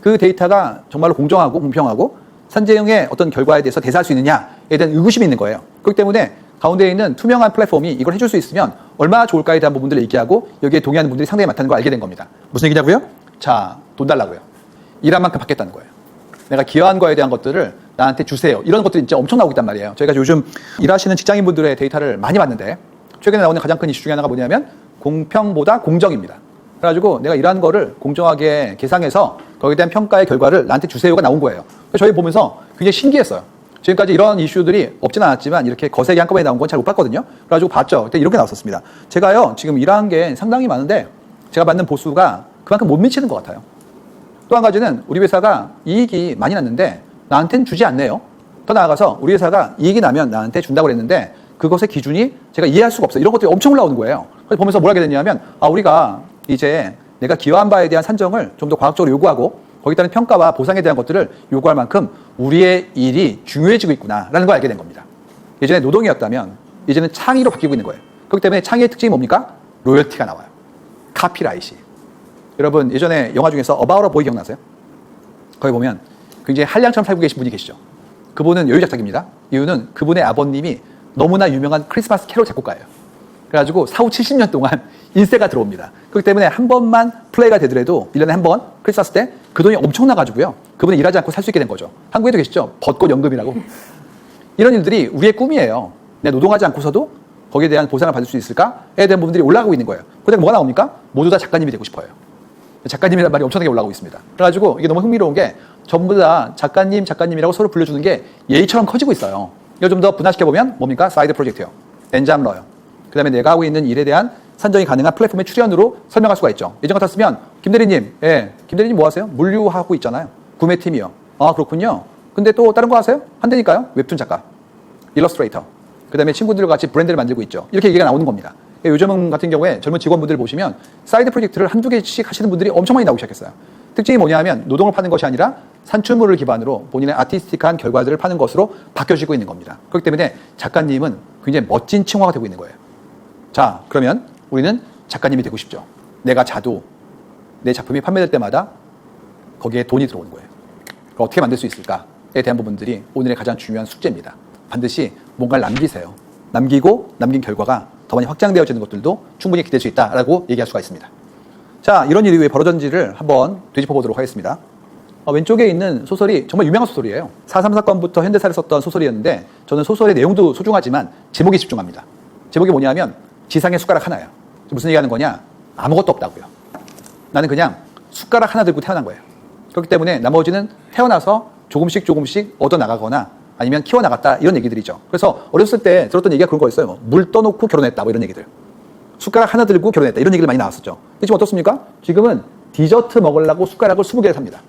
그 데이터가 정말로 공정하고 공평하고 산정의 어떤 결과에 대해서 대사할 수 있느냐에 대한 의구심이 있는 거예요. 그렇기 때문에 가운데에 있는 투명한 플랫폼이 이걸 해줄 수 있으면 얼마나 좋을까에 대한 부분들을 얘기하고 여기에 동의하는 분들이 상당히 많다는 걸 알게 된 겁니다. 무슨 얘기냐고요? 자, 돈 달라고요. 일한 만큼 받겠다는 거예요. 내가 기여한 거에 대한 것들을 나한테 주세요. 이런 것들이 진짜 엄청 나오고 있단 말이에요. 저희가 요즘 일하시는 직장인분들의 데이터를 많이 봤는데 최근에 나오는 가장 큰 이슈 중에 하나가 뭐냐면 공평보다 공정입니다. 그래가지고 내가 일하는 거를 공정하게 계상해서 거기에 대한 평가의 결과를 나한테 주세요가 나온 거예요. 그래서 저희 보면서 굉장히 신기했어요. 지금까지 이런 이슈들이 없진 않았지만 이렇게 거세게 한꺼번에 나온 건 잘 못 봤거든요. 그래가지고 봤죠. 그때 이렇게 나왔었습니다. 제가요 지금 일한 게 상당히 많은데 제가 받는 보수가 그만큼 못 미치는 것 같아요. 또 한 가지는 우리 회사가 이익이 많이 났는데 나한테는 주지 않네요. 더 나아가서 우리 회사가 이익이 나면 나한테 준다고 그랬는데 그것의 기준이 제가 이해할 수가 없어요. 이런 것들이 엄청 올라오는 거예요. 그래서 보면서 뭘 하게 됐냐면 우리가 이제 내가 기여한 바에 대한 산정을 좀 더 과학적으로 요구하고 거기에 따른 평가와 보상에 대한 것들을 요구할 만큼 우리의 일이 중요해지고 있구나라는 걸 알게 된 겁니다. 예전에 노동이었다면 이제는 창의로 바뀌고 있는 거예요. 그렇기 때문에 창의의 특징이 뭡니까? 로열티가 나와요. 카피라이시. 여러분 예전에 영화 중에서 어바웃 어 보이 기억나세요? 거기 보면 굉장히 한량처럼 살고 계신 분이 계시죠. 그분은 여유 작작입니다. 이유는 그분의 아버님이 너무나 유명한 크리스마스 캐롤 작곡가예요. 그래가지고 40, 70년 동안 인세가 들어옵니다. 그렇기 때문에 한 번만 플레이가 되더라도 1년에 한 번 크리스마스 때 그 돈이 엄청나가지고요. 그분이 일하지 않고 살 수 있게 된 거죠. 한국에도 계시죠? 벚꽃 연금이라고. 이런 일들이 우리의 꿈이에요. 내가 노동하지 않고서도 거기에 대한 보상을 받을 수 있을까에 대한 부분들이 올라가고 있는 거예요. 그런데 뭐가 나옵니까? 모두 다 작가님이 되고 싶어요. 작가님이라는 말이 엄청나게 올라가고 있습니다. 그래가지고 이게 너무 흥미로운 게 전부 다 작가님이라고 서로 불러주는 게 예의처럼 커지고 있어요. 이걸 좀 더 분할시켜보면 뭡니까? 사이드 프로젝트요. 엔잡러요. 그 다음에 내가 하고 있는 일에 대한 산정이 가능한 플랫폼의 출연으로 설명할 수가 있죠. 예전 같았으면 김대리님, 김대리님 뭐 하세요? 물류하고 있잖아요. 구매팀이요. 아 그렇군요. 근데 또 다른 거 하세요? 한대니까요. 웹툰 작가, 일러스트레이터. 그 다음에 친구들과 같이 브랜드를 만들고 있죠. 이렇게 얘기가 나오는 겁니다. 요즘 같은 경우에 젊은 직원분들 보시면 사이드 프로젝트를 한두 개씩 하시는 분들이 엄청 많이 나오기 시작했어요. 특징이 뭐냐면 노동을 파는 것이 아니라 산출물을 기반으로 본인의 아티스틱한 결과들을 파는 것으로 바뀌어지고 있는 겁니다. 그렇기 때문에 작가님은 굉장히 멋진 칭호가 되고 있는 거예요. 자, 그러면 우리는 작가님이 되고 싶죠. 내가 자도 내 작품이 판매될 때마다 거기에 돈이 들어오는 거예요. 그걸 어떻게 만들 수 있을까에 대한 부분들이 오늘의 가장 중요한 숙제입니다. 반드시 뭔가를 남기세요. 남기고 남긴 결과가 더 많이 확장되어지는 것들도 충분히 기대할 수 있다라고 얘기할 수가 있습니다. 자, 이런 일이 왜 벌어졌는지를 한번 되짚어보도록 하겠습니다. 왼쪽에 있는 소설이 정말 유명한 소설이에요. 4.3 사건부터 현대사를 썼던 소설이었는데 저는 소설의 내용도 소중하지만 제목에 집중합니다. 제목이 뭐냐면 지상의 숟가락 하나예요. 무슨 얘기하는 거냐? 아무것도 없다고요. 나는 그냥 숟가락 하나 들고 태어난 거예요. 그렇기 때문에 나머지는 태어나서 조금씩 얻어나가거나 아니면 키워나갔다 이런 얘기들이죠. 그래서 어렸을 때 들었던 얘기가 그런 거였어요. 물 떠놓고 결혼했다 뭐 이런 얘기들. 숟가락 하나 들고 결혼했다 이런 얘기를 많이 나왔었죠. 근데 지금 어떻습니까? 지금은 디저트 먹으려고 숟가락을 20개를 삽니다.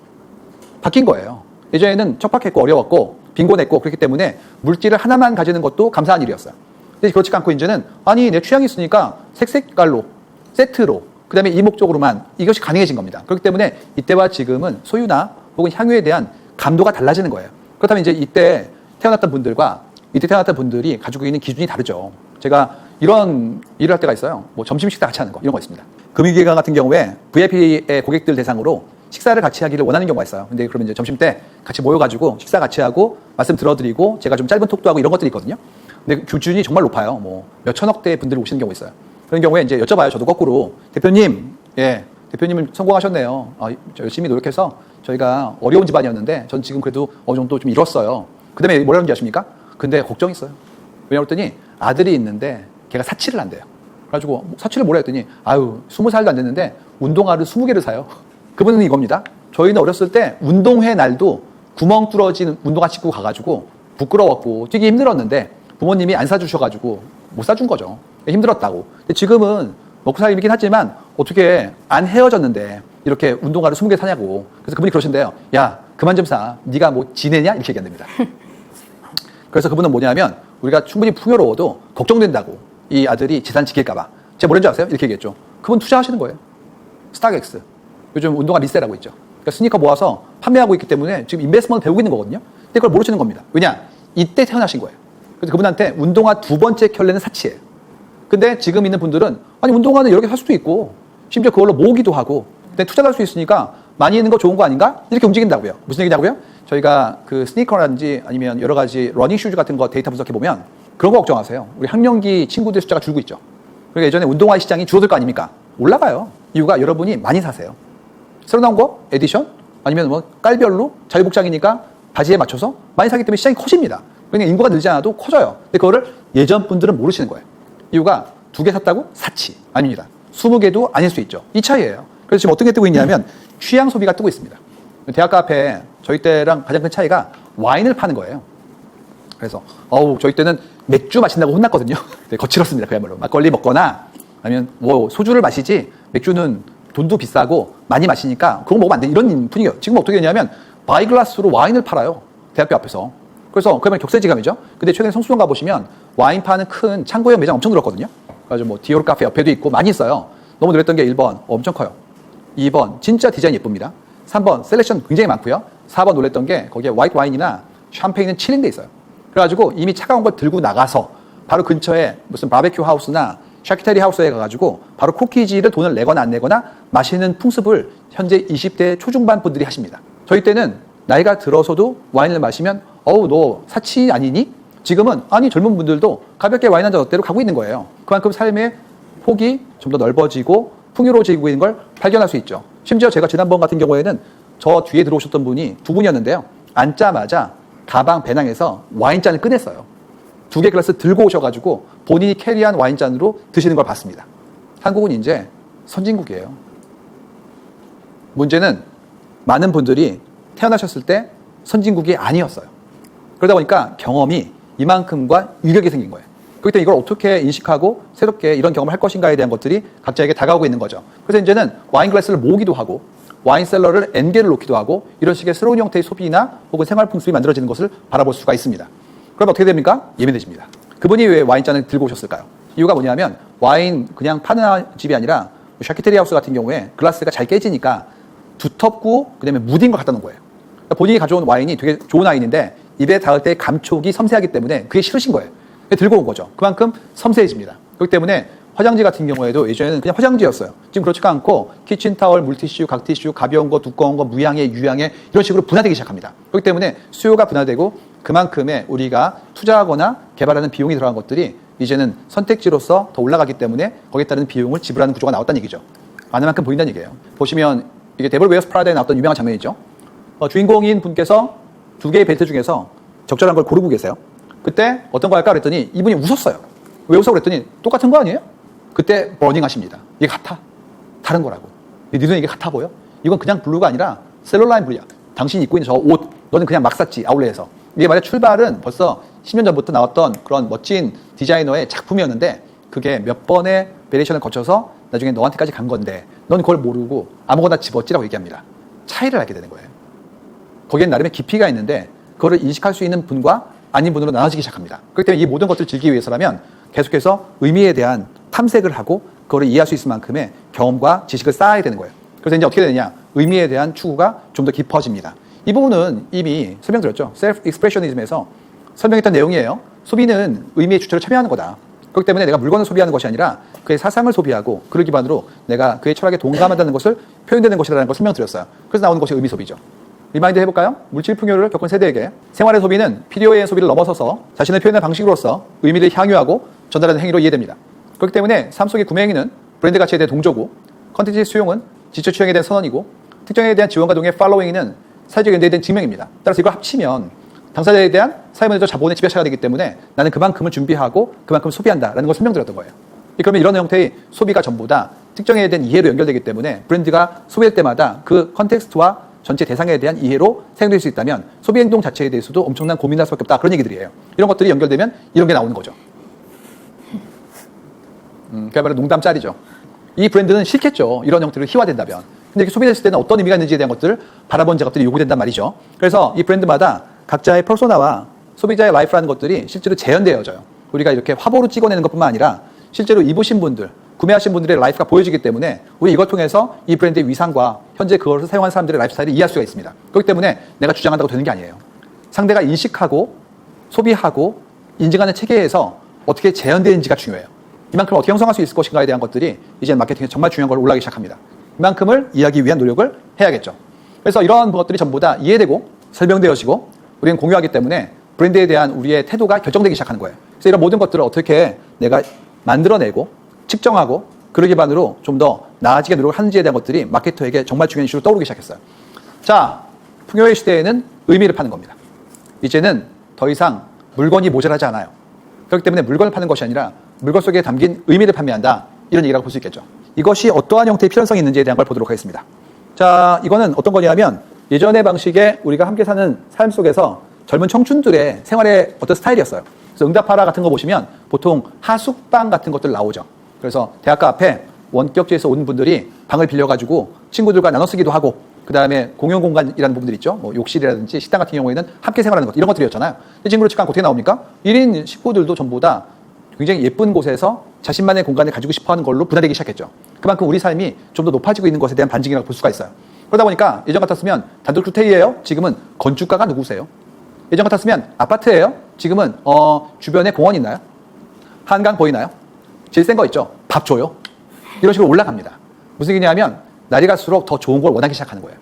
바뀐 거예요. 예전에는 척박했고 어려웠고 빈곤했고 그렇기 때문에 물질을 하나만 가지는 것도 감사한 일이었어요. 근데 그렇지 않고 이제는 아니 내 취향이 있으니까 색깔로 세트로 그 다음에 이목적으로만 이것이 가능해진 겁니다. 그렇기 때문에 이때와 지금은 소유나 혹은 향유에 대한 감도가 달라지는 거예요. 그렇다면 이제 이때 태어났던 분들과 이때 태어났던 분들이 가지고 있는 기준이 다르죠. 제가 이런 일을 할 때가 있어요. 뭐 점심 식사 같이 하는 거 이런 거 있습니다. 금융기관 같은 경우에 VIP의 고객들 대상으로 식사를 같이 하기를 원하는 경우가 있어요. 근데 그러면 이제 점심 때 같이 모여가지고 식사 같이 하고 말씀 들어드리고 제가 좀 짧은 톡도 하고 이런 것들이 있거든요. 근데 기준이 정말 높아요. 뭐 몇 천억대 분들이 오시는 경우 있어요. 그런 경우에 이제 여쭤봐요. 저도 거꾸로 대표님, 대표님은 성공하셨네요. 열심히 노력해서 저희가 어려운 집안이었는데 전 지금 그래도 어느 정도 좀 이뤘어요. 그 다음에 뭐라는 지 아십니까? 근데 걱정이 있어요. 왜냐면 그랬더니 아들이 있는데 걔가 사치를 한대요. 그래가지고 사치를 뭐라 했더니 20살도 안 됐는데 운동화를 20개를 사요. 그분은 이겁니다. 저희는 어렸을 때 운동회 날도 구멍 뚫어진 운동화 신고 가가지고 부끄러웠고 뛰기 힘들었는데 부모님이 안 사주셔가지고 못 사준 거죠. 힘들었다고. 근데 지금은 먹고 살기긴 하지만 어떻게 안 헤어졌는데 이렇게 운동화를 20개 사냐고. 그래서 그분이 그러신대요. 야, 그만 좀 사. 네가 뭐 지내냐? 이렇게 얘기한답니다. 그래서 그분은 뭐냐면 우리가 충분히 풍요로워도 걱정된다고. 이 아들이 재산 지킬까 봐. 제가 뭐라는 줄 아세요? 이렇게 얘기했죠. 그분 투자하시는 거예요. 스타렉스. 요즘 운동화 리셀하고 있죠. 그러니까 스니커 모아서 판매하고 있기 때문에 지금 인베스트먼트 배우고 있는 거거든요. 근데 그걸 모르시는 겁니다. 왜냐? 이때 태어나신 거예요. 그래서 그분한테 운동화 2번째 켤레는 사치예요. 근데 지금 있는 분들은 아니 운동화는 여러 개 살 수도 있고 심지어 그걸로 모으기도 하고 근데 투자도 할 수 있으니까 많이 있는 거 좋은 거 아닌가? 이렇게 움직인다고요. 무슨 얘기냐고요? 저희가 그 스니커라든지 아니면 여러 가지 러닝 슈즈 같은 거 데이터 분석해 보면 그런 거 걱정하세요. 우리 학령기 친구들 숫자가 줄고 있죠. 그러니까 예전에 운동화 시장이 줄어들 거 아닙니까? 올라가요. 이유가 여러분이 많이 사세요. 새로 나온 거 에디션 아니면 뭐 깔별로 자유복장이니까 바지에 맞춰서 많이 사기 때문에 시장이 커집니다. 그러니까 인구가 늘지 않아도 커져요. 근데 그거를 예전 분들은 모르시는 거예요. 이유가 2개 샀다고? 사치. 아닙니다. 20개도 아닐 수 있죠. 이 차이예요. 그래서 지금 어떤 게 뜨고 있냐면 취향 소비가 뜨고 있습니다. 대학가 앞에 저희 때랑 가장 큰 차이가 와인을 파는 거예요. 그래서 저희 때는 맥주 마신다고 혼났거든요. 거칠었습니다. 그야말로. 막걸리 먹거나 아니면 뭐 소주를 마시지 맥주는 돈도 비싸고 많이 마시니까 그거 먹으면 안 돼. 이런 분위기예요. 지금 어떻게 되냐면 바이글라스로 와인을 팔아요. 대학교 앞에서. 그래서 그러면 격세지감이죠. 근데 최근에 성수동 가보시면 와인 파는 큰 창고형 매장 엄청 늘었거든요. 그래서 뭐 디오르 카페 옆에도 있고 많이 있어요. 너무 늘었던 게 1번 엄청 커요. 2번 진짜 디자인 예쁩니다. 3번 셀렉션 굉장히 많고요. 4번 놀랬던 게 거기에 화이트 와인이나 샴페인은 칠링돼 있어요. 그래가지고 이미 차가운 걸 들고 나가서 바로 근처에 무슨 바베큐 하우스나 샤키테리 하우스에 가가지고 바로 쿠키지를 돈을 내거나 안 내거나 마시는 풍습을 현재 20대 초중반 분들이 하십니다. 저희 때는 나이가 들어서도 와인을 마시면 너 사치 아니니? 지금은 아니 젊은 분들도 가볍게 와인 한 잔 어때로 가고 있는 거예요. 그만큼 삶의 폭이 좀 더 넓어지고 풍요로워지고 있는 걸 발견할 수 있죠. 심지어 제가 지난번 같은 경우에는 저 뒤에 들어오셨던 분이 2분이었는데요. 앉자마자 가방 배낭에서 와인잔을 꺼냈어요. 2개 글라스 들고 오셔가지고 본인이 캐리한 와인잔으로 드시는 걸 봤습니다. 한국은 이제 선진국이에요. 문제는 많은 분들이 태어나셨을 때 선진국이 아니었어요. 그러다 보니까 경험이 이만큼과 유격이 생긴 거예요. 그렇기 때문에 이걸 어떻게 인식하고 새롭게 이런 경험을 할 것인가에 대한 것들이 각자에게 다가오고 있는 거죠. 그래서 이제는 와인 글라스를 모으기도 하고 와인셀러를 N개를 놓기도 하고 이런 식의 새로운 형태의 소비나 혹은 생활 풍습이 만들어지는 것을 바라볼 수가 있습니다. 그럼 어떻게 됩니까? 예민해집니다. 그분이 왜 와인잔을 들고 오셨을까요? 이유가 뭐냐면 와인 그냥 파는 집이 아니라 샤키테리 하우스 같은 경우에 글라스가 잘 깨지니까 두텁고 그다음에 무딘 걸 갖다 놓은 거예요. 그러니까 본인이 가져온 와인이 되게 좋은 와인인데 입에 닿을 때 감촉이 섬세하기 때문에 그게 싫으신 거예요. 들고 온 거죠. 그만큼 섬세해집니다. 그렇기 때문에 화장지 같은 경우에도 예전에는 그냥 화장지였어요. 지금 그렇지가 않고 키친타월, 물티슈, 각티슈, 가벼운 거, 두꺼운 거, 무양해, 유양해 이런 식으로 분화되기 시작합니다. 그렇기 때문에 수요가 분화되고 그만큼의 우리가 투자하거나 개발하는 비용이 들어간 것들이 이제는 선택지로서 더 올라가기 때문에 거기에 따른 비용을 지불하는 구조가 나왔다는 얘기죠. 많은 만큼 보인다는 얘기예요. 보시면 이게 데블 웨어스 프라다에 나왔던 유명한 장면이죠. 주인공인 분께서 2개의 벨트 중에서 적절한 걸 고르고 계세요. 그때 어떤 거 할까 그랬더니 이분이 웃었어요. 왜 웃어 그랬더니 똑같은 거 아니에요? 그때 버닝 하십니다. 이게 같아. 다른 거라고. 니들은 이게 같아 보여? 이건 그냥 블루가 아니라 셀룰라인 블루야. 당신이 입고 있는 저 옷, 너는 그냥 막 샀지, 아울렛에서. 이게 말이야 출발은 벌써 10년 전부터 나왔던 그런 멋진 디자이너의 작품이었는데 그게 몇 번의 베리에이션을 거쳐서 나중에 너한테까지 간 건데 넌 그걸 모르고 아무거나 집어찌라고 얘기합니다. 차이를 알게 되는 거예요. 거기엔 나름의 깊이가 있는데 그거를 인식할 수 있는 분과 아닌 분으로 나눠지기 시작합니다. 그렇기 때문에 이 모든 것들을 즐기기 위해서라면 계속해서 의미에 대한 탐색을 하고 그거를 이해할 수 있을 만큼의 경험과 지식을 쌓아야 되는 거예요. 그래서 이제 어떻게 되느냐? 의미에 대한 추구가 좀 더 깊어집니다. 이 부분은 이미 설명드렸죠. 셀프 익스프레셔니즘에서 설명했던 내용이에요. 소비는 의미의 주체로 참여하는 거다. 그렇기 때문에 내가 물건을 소비하는 것이 아니라 그의 사상을 소비하고 그를 기반으로 내가 그의 철학에 동감한다는 것을 표현되는 것이라는 걸 설명드렸어요. 그래서 나오는 것이 의미 소비죠. 리마인드 해볼까요? 물질 풍요를 겪은 세대에게 생활의 소비는 필요의 소비를 넘어서서 자신을 표현하는 방식으로서 의미를 향유하고 전달하는 행위로 이해됩니다. 그렇기 때문에 삶 속의 구매 행위는 브랜드 가치에 대한 동조고 컨텐츠의 수용은 지적 취향에 대한 선언이고 특정에 대한 지원과 동의 팔로잉은 사회적 연대에 대한 증명입니다. 따라서 이걸 합치면 당사자에 대한 사회문화적 자본의 지배차가 되기 때문에 나는 그만큼을 준비하고 그만큼 소비한다라는 걸 설명드렸던 거예요. 그러면 이런 형태의 소비가 전부 다 특정에 대한 이해로 연결되기 때문에 브랜드가 소비할 때마다 그 컨텍스트와 전체 대상에 대한 이해로 사용될 수 있다면 소비 행동 자체에 대해서도 엄청난 고민할 수밖에 없다. 그런 얘기들이에요. 이런 것들이 연결되면 이런 게 나오는 거죠. 그야말로 농담 짤이죠. 이 브랜드는 싫겠죠. 이런 형태로 희화된다면. 근데 이렇게 소비됐을 때는 어떤 의미가 있는지에 대한 것들 바라본 작업들이 요구된단 말이죠. 그래서 이 브랜드마다 각자의 퍼소나와 소비자의 라이프라는 것들이 실제로 재현되어져요. 우리가 이렇게 화보로 찍어내는 것뿐만 아니라 실제로 입으신 분들, 구매하신 분들의 라이프가 보여지기 때문에 우리 이걸 통해서 이 브랜드의 위상과 현재 그것을 사용하는 사람들의 라이프 스타일을 이해할 수가 있습니다. 그렇기 때문에 내가 주장한다고 되는 게 아니에요. 상대가 인식하고 소비하고 인증하는 체계에서 어떻게 재현되는지가 중요해요. 이만큼 어떻게 형성할 수 있을 것인가에 대한 것들이 이제 마케팅에 정말 중요한 걸 올라가기 시작합니다. 이만큼을 이해하기 위한 노력을 해야겠죠. 그래서 이러한 것들이 전부 다 이해되고 설명되어지고 우리는 공유하기 때문에 브랜드에 대한 우리의 태도가 결정되기 시작하는 거예요. 그래서 이런 모든 것들을 어떻게 내가 만들어내고 측정하고 그를 기반으로 좀 더 나아지게 노력을 하는지에 대한 것들이 마케터에게 정말 중요한 이슈로 떠오르기 시작했어요. 자, 풍요의 시대에는 의미를 파는 겁니다. 이제는 더 이상 물건이 모자라지 않아요. 그렇기 때문에 물건을 파는 것이 아니라 물건 속에 담긴 의미를 판매한다. 이런 얘기라고 볼 수 있겠죠. 이것이 어떠한 형태의 필연성이 있는지에 대한 걸 보도록 하겠습니다. 자, 이거는 어떤 거냐면 예전의 방식의 우리가 함께 사는 삶 속에서 젊은 청춘들의 생활의 어떤 스타일이었어요. 그래서 응답하라 같은 거 보시면 보통 하숙방 같은 것들 나오죠. 그래서 대학가 앞에 원격지에서 온 분들이 방을 빌려가지고 친구들과 나눠 쓰기도 하고 그 다음에 공용 공간이라는 부분들 있죠. 뭐 욕실이라든지 식당 같은 경우에는 함께 생활하는 것 이런 것들이었잖아요. 이 친구를 치고 어떻게 나옵니까? 1인 식구들도 전부 다 굉장히 예쁜 곳에서 자신만의 공간을 가지고 싶어하는 걸로 분화되기 시작했죠. 그만큼 우리 삶이 좀 더 높아지고 있는 것에 대한 반증이라고 볼 수가 있어요. 그러다 보니까 예전 같았으면 단독주택이에요. 지금은 건축가가 누구세요? 예전 같았으면 아파트예요. 지금은 주변에 공원 있나요? 한강 보이나요? 제일 센 거 있죠. 밥 줘요. 이런 식으로 올라갑니다. 무슨 얘기냐면 날이 갈수록 더 좋은 걸 원하기 시작하는 거예요.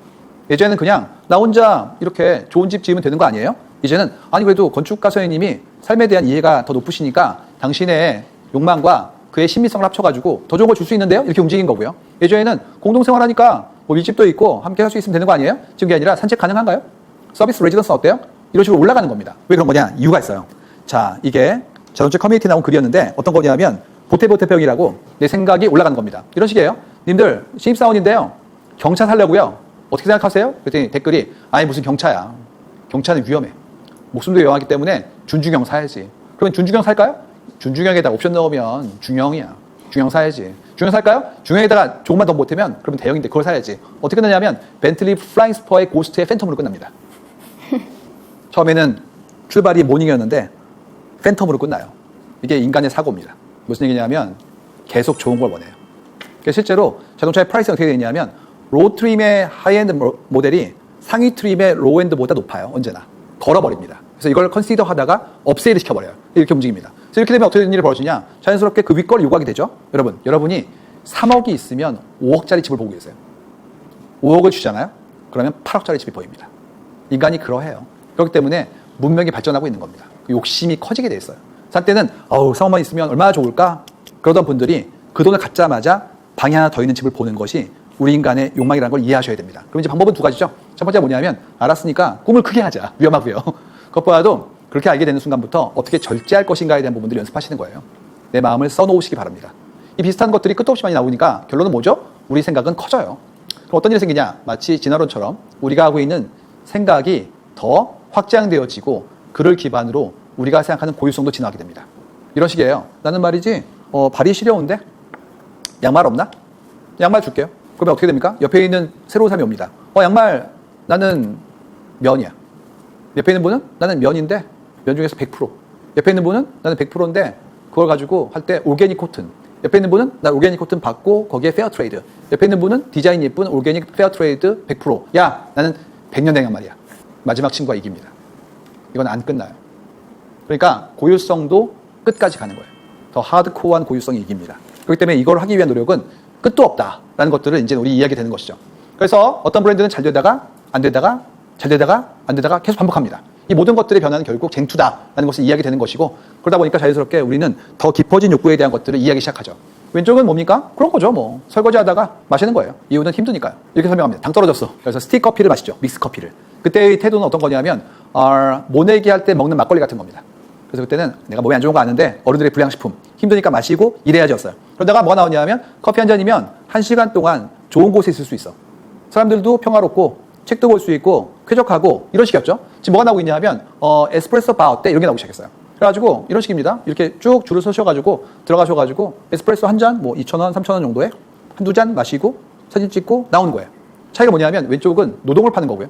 예전에는 그냥 나 혼자 이렇게 좋은 집 지으면 되는 거 아니에요? 이제는 아니 그래도 건축가 선생님이 삶에 대한 이해가 더 높으시니까 당신의 욕망과 그의 신미성을 합쳐가지고 더 좋은 걸 줄 수 있는데요? 이렇게 움직인 거고요. 예전에는 공동생활하니까 뭐 밀집도 있고 함께 할 수 있으면 되는 거 아니에요? 지금 그게 아니라 산책 가능한가요? 서비스 레지던스 어때요? 이런 식으로 올라가는 겁니다. 왜 그런 거냐? 이유가 있어요. 자, 이게 자동차 커뮤니티 나온 글이었는데 어떤 거냐면 보태보태병이라고 내 생각이 올라가는 겁니다. 이런 식이에요. 님들 신입사원인데요. 경차 살려고요. 어떻게 생각하세요? 그랬더니 댓글이 아니 무슨 경차야. 경차는 위험해. 목숨도 위험하기 때문에 준중형 사야지. 그러면 준중형 살까요? 준중형에다 옵션 넣으면 중형이야. 중형 사야지. 중형 살까요? 중형에다가 조금만 더 못하면 그러면 대형인데 그걸 사야지. 어떻게 끝나냐면 벤틀리 플라잉 스퍼의 고스트의 팬텀으로 끝납니다. 처음에는 출발이 모닝이었는데 팬텀으로 끝나요. 이게 인간의 사고입니다. 무슨 얘기냐면 계속 좋은 걸 원해요. 그래서 실제로 자동차의 프라이스가 어떻게 되냐면 로우 트림의 하이엔드 모델이 상위 트림의 로우엔드보다 높아요. 언제나. 걸어버립니다. 그래서 이걸 컨시더 하다가 업세일을 시켜버려요. 이렇게 움직입니다. 그래서 이렇게 되면 어떻게 된 일이 벌어지냐. 자연스럽게 그 윗걸 요구하게 되죠. 여러분이 3억이 있으면 5억짜리 집을 보고 계세요. 5억을 주잖아요. 그러면 8억짜리 집이 보입니다. 인간이 그러해요. 그렇기 때문에 문명이 발전하고 있는 겁니다. 그 욕심이 커지게 돼 있어요. 산 때는 3억만 있으면 얼마나 좋을까? 그러던 분들이 그 돈을 갖자마자 방이 하나 더 있는 집을 보는 것이 우리 인간의 욕망이라는 걸 이해하셔야 됩니다. 그럼 이제 방법은 두 가지죠. 첫 번째가 뭐냐면 알았으니까 꿈을 크게 하자. 위험하고요. 그것보다도 그렇게 알게 되는 순간부터 어떻게 절제할 것인가에 대한 부분들을 연습하시는 거예요. 내 마음을 써놓으시기 바랍니다. 이 비슷한 것들이 끝도 없이 많이 나오니까 결론은 뭐죠? 우리 생각은 커져요. 그럼 어떤 일이 생기냐? 마치 진화론처럼 우리가 하고 있는 생각이 더 확장되어지고 그를 기반으로 우리가 생각하는 고유성도 진화하게 됩니다. 이런 식이에요. 나는 말이지 발이 시려운데 양말 없나? 양말 줄게요. 그러면 어떻게 됩니까? 옆에 있는 새로운 사람이 옵니다. 양말 나는 면이야. 옆에 있는 분은 나는 면인데 면 중에서 100%. 옆에 있는 분은 나는 100%인데 그걸 가지고 할 때 오게닉 코튼. 옆에 있는 분은 난 오게닉 코튼 받고 거기에 페어 트레이드. 옆에 있는 분은 디자인 예쁜 오게닉 페어 트레이드 100%. 야, 나는 100년 된 양말이야. 마지막 친구가 이깁니다. 이건 안 끝나요. 그러니까 고유성도 끝까지 가는 거예요. 더 하드코어한 고유성이 이깁니다. 그렇기 때문에 이걸 하기 위한 노력은 끝도 없다라는 것들을 이제 우리 이야기 되는 것이죠. 그래서 어떤 브랜드는 잘 되다가 안 되다가 잘 되다가 안 되다가 계속 반복합니다. 이 모든 것들의 변화는 결국 쟁투다라는 것을 이야기 되는 것이고 그러다 보니까 자연스럽게 우리는 더 깊어진 욕구에 대한 것들을 이야기 시작하죠. 왼쪽은 뭡니까? 그런 거죠. 뭐 설거지 하다가 마시는 거예요. 이유는 힘드니까요. 이렇게 설명합니다. 당 떨어졌어. 그래서 스틱 커피를 마시죠. 믹스 커피를. 그때의 태도는 어떤 거냐면 모내기 할 때 먹는 막걸리 같은 겁니다. 그래서 그때는 내가 몸에 안 좋은 거 아는데 어른들의 불량식품 힘드니까 마시고 이래야지였어요. 그러다가 뭐가 나오냐면 커피 한 잔이면 1시간 동안 좋은 곳에 있을 수 있어. 사람들도 평화롭고 책도 볼 수 있고 쾌적하고 이런 식이었죠. 지금 뭐가 나오고 있냐면 에스프레소 바 어때? 이런 게 나오기 시작했어요. 그래가지고 이런 식입니다. 이렇게 쭉 줄을 서셔가지고 들어가셔가지고 에스프레소 한 잔 뭐 2,000원, 3,000원 정도에 한두 잔 마시고 사진 찍고 나오는 거예요. 차이가 뭐냐면 왼쪽은 노동을 파는 거고요.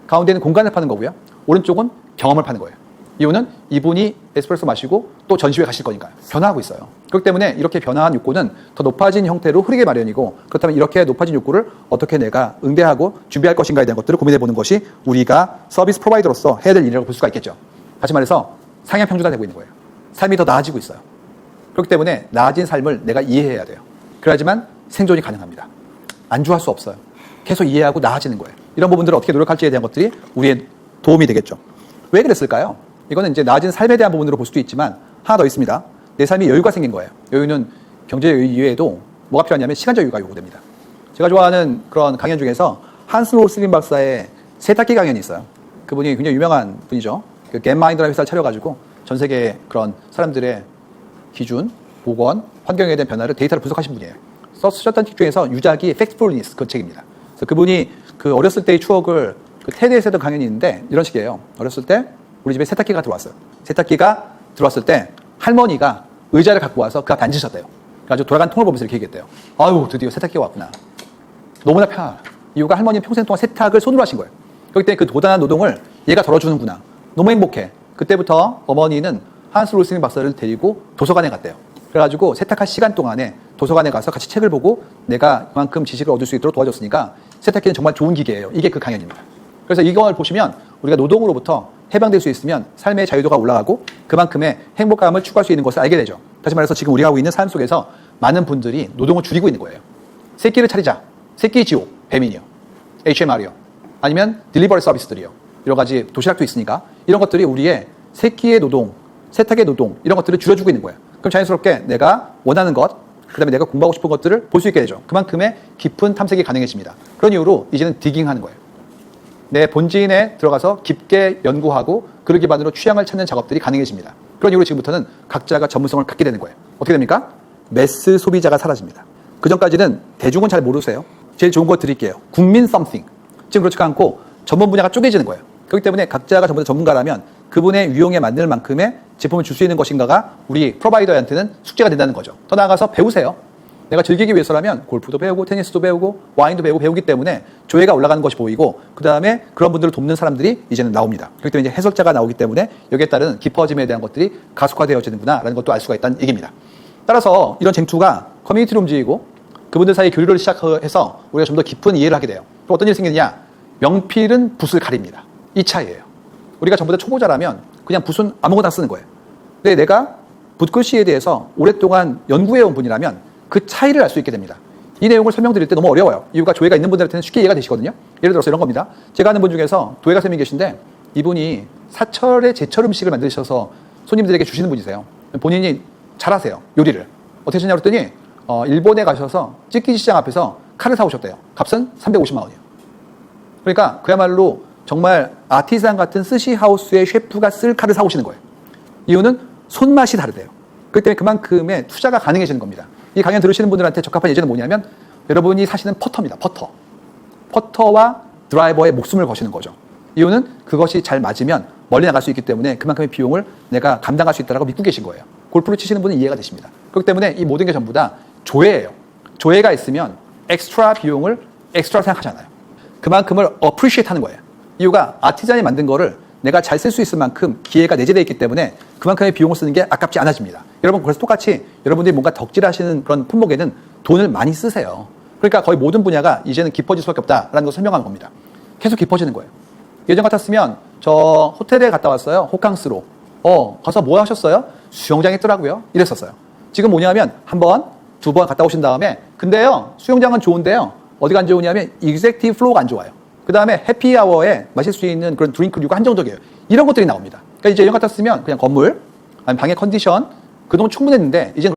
가운데는 공간을 파는 거고요. 오른쪽은 경험을 파는 거예요. 이유는 이분이 에스프레소 마시고 또 전시회 가실 거니까요. 변화하고 있어요. 그렇기 때문에 이렇게 변화한 욕구는 더 높아진 형태로 흐르게 마련이고, 그렇다면 이렇게 높아진 욕구를 어떻게 내가 응대하고 준비할 것인가에 대한 것들을 고민해 보는 것이 우리가 서비스 프로바이더로서 해야 될 일이라고 볼 수가 있겠죠. 다시 말해서 상향 평준화되고 있는 거예요. 삶이 더 나아지고 있어요. 그렇기 때문에 나아진 삶을 내가 이해해야 돼요. 그래야지만 생존이 가능합니다. 안주할 수 없어요. 계속 이해하고 나아지는 거예요. 이런 부분들을 어떻게 노력할지에 대한 것들이 우리의 도움이 되겠죠. 왜 그랬을까요? 이거는 이제 나아진 삶에 대한 부분으로 볼 수도 있지만 하나 더 있습니다. 내 삶이 여유가 생긴 거예요. 여유는 경제 여유 이외에도 뭐가 필요하냐면 시간적 여유가 요구됩니다. 제가 좋아하는 그런 강연 중에서 한스 로슬린 박사의 세탁기 강연이 있어요. 그분이 굉장히 유명한 분이죠. 그 겟마인드라는 회사를 차려가지고 전 세계 그런 사람들의 기준, 보건, 환경에 대한 변화를 데이터를 분석하신 분이에요. 쓰셨던 책 중에서 유작이 팩트풀니스 그 책입니다. 그래서 그분이 그 어렸을 때의 추억을 그 테드에서 했던 강연이 있는데 이런 식이에요. 어렸을 때 우리 집에 세탁기가 들어왔어요. 세탁기가 들어왔을 때 할머니가 의자를 갖고 와서 그 앞에 앉으셨대요. 그래가지고 돌아간 통을 보면서 이렇게 얘기했대요. 아유, 드디어 세탁기가 왔구나. 너무나 편하다. 이유가 할머니는 평생 동안 세탁을 손으로 하신 거예요. 그렇기 때문에 그 도단한 노동을 얘가 덜어주는구나. 너무 행복해. 그때부터 어머니는 한스 로슬링 박사를 데리고 도서관에 갔대요. 그래가지고 세탁할 시간 동안에 도서관에 가서 같이 책을 보고 내가 그만큼 지식을 얻을 수 있도록 도와줬으니까 세탁기는 정말 좋은 기계예요. 이게 그 강연입니다. 그래서 이걸 보시면 우리가 노동으로부터 해방될 수 있으면 삶의 자유도가 올라가고 그만큼의 행복감을 추구할 수 있는 것을 알게 되죠. 다시 말해서 지금 우리가 하고 있는 삶 속에서 많은 분들이 노동을 줄이고 있는 거예요. 새끼를 차리자. 새끼 지옥, 배민이요. HMR이요. 아니면 딜리버리 서비스들이요. 여러 가지 도시락도 있으니까 이런 것들이 우리의 새끼의 노동, 세탁의 노동 이런 것들을 줄여주고 있는 거예요. 그럼 자연스럽게 내가 원하는 것, 그 다음에 내가 공부하고 싶은 것들을 볼 수 있게 되죠. 그만큼의 깊은 탐색이 가능해집니다. 그런 이유로 이제는 디깅하는 거예요. 내 본진에 들어가서 깊게 연구하고 그를 기반으로 취향을 찾는 작업들이 가능해집니다. 그런 이유로 지금부터는 각자가 전문성을 갖게 되는 거예요. 어떻게 됩니까? 매스 소비자가 사라집니다. 그전까지는 대중은 잘 모르세요. 제일 좋은 거 드릴게요. 국민 something. 지금 그렇지 않고 전문 분야가 쪼개지는 거예요. 그렇기 때문에 각자가 전부 다 전문가라면 그분의 유용에 맞는 만큼의 제품을 줄 수 있는 것인가가 우리 프로바이더한테는 숙제가 된다는 거죠. 더 나아가서 배우세요. 내가 즐기기 위해서라면 골프도 배우고 테니스도 배우고 와인도 배우기 때문에 조회가 올라가는 것이 보이고 그 다음에 그런 분들을 돕는 사람들이 이제는 나옵니다. 그렇기 때문에 이제 해설자가 나오기 때문에 여기에 따른 깊어짐에 대한 것들이 가속화되어지는구나 라는 것도 알 수가 있다는 얘기입니다. 따라서 이런 쟁투가 커뮤니티를 움직이고 그분들 사이에 교류를 시작해서 우리가 좀 더 깊은 이해를 하게 돼요. 또 어떤 일이 생기느냐? 명필은 붓을 가립니다. 이 차이예요. 우리가 전부 다 초보자라면 그냥 붓은 아무거나 쓰는 거예요. 근데 내가 붓글씨에 대해서 오랫동안 연구해온 분이라면 그 차이를 알 수 있게 됩니다. 이 내용을 설명드릴 때 너무 어려워요. 이유가 조예가 있는 분들한테는 쉽게 이해가 되시거든요. 예를 들어서 이런 겁니다. 제가 아는 분 중에서 도예가 선생님이 계신데 이분이 사철에 제철 음식을 만드셔서 손님들에게 주시는 분이세요. 본인이 잘하세요. 요리를. 어떻게 하셨냐고 그랬더니 일본에 가셔서 찌끼지 시장 앞에서 칼을 사오셨대요. 값은 350만 원이에요. 그러니까 그야말로 정말 아티산 같은 스시 하우스의 셰프가 쓸 칼을 사오시는 거예요. 이유는 손맛이 다르대요. 그렇기 때문에 그만큼의 투자가 가능해지는 겁니다. 이 강연 들으시는 분들한테 적합한 예제는 뭐냐면 여러분이 사시는 퍼터입니다. 퍼터와 드라이버의 목숨을 거시는 거죠. 이유는 그것이 잘 맞으면 멀리 나갈 수 있기 때문에 그만큼의 비용을 내가 감당할 수 있다고 믿고 계신 거예요. 골프를 치시는 분은 이해가 되십니다. 그렇기 때문에 이 모든 게 전부 다 조회예요. 조회가 있으면 엑스트라 비용을 엑스트라 생각하잖아요. 그만큼을 어프리시에이트 하는 거예요. 이유가 아티잔이 만든 거를 내가 잘 쓸 수 있을 만큼 기회가 내재되어 있기 때문에 그만큼의 비용을 쓰는 게 아깝지 않아집니다. 여러분 그래서 똑같이 여러분들이 뭔가 덕질하시는 그런 품목에는 돈을 많이 쓰세요. 그러니까 거의 모든 분야가 이제는 깊어질 수밖에 없다라는 걸 설명하는 겁니다. 계속 깊어지는 거예요. 예전 같았으면 저 호텔에 갔다 왔어요. 호캉스로. 가서 뭐 하셨어요? 수영장에 있더라고요. 이랬었어요. 지금 뭐냐면 한 번, 두 번 갔다 오신 다음에 근데요 수영장은 좋은데요. 어디가 안 좋으냐면 익젝티브 플로우가 안 좋아요. 그 다음에 해피아워에 마실 수 있는 그런 드링크류가 한정적이에요. 이런 것들이 나옵니다. 그러니까 이제 예전 같았으면 그냥 건물, 아니면 방의 컨디션, 그동안 충분했는데 이제는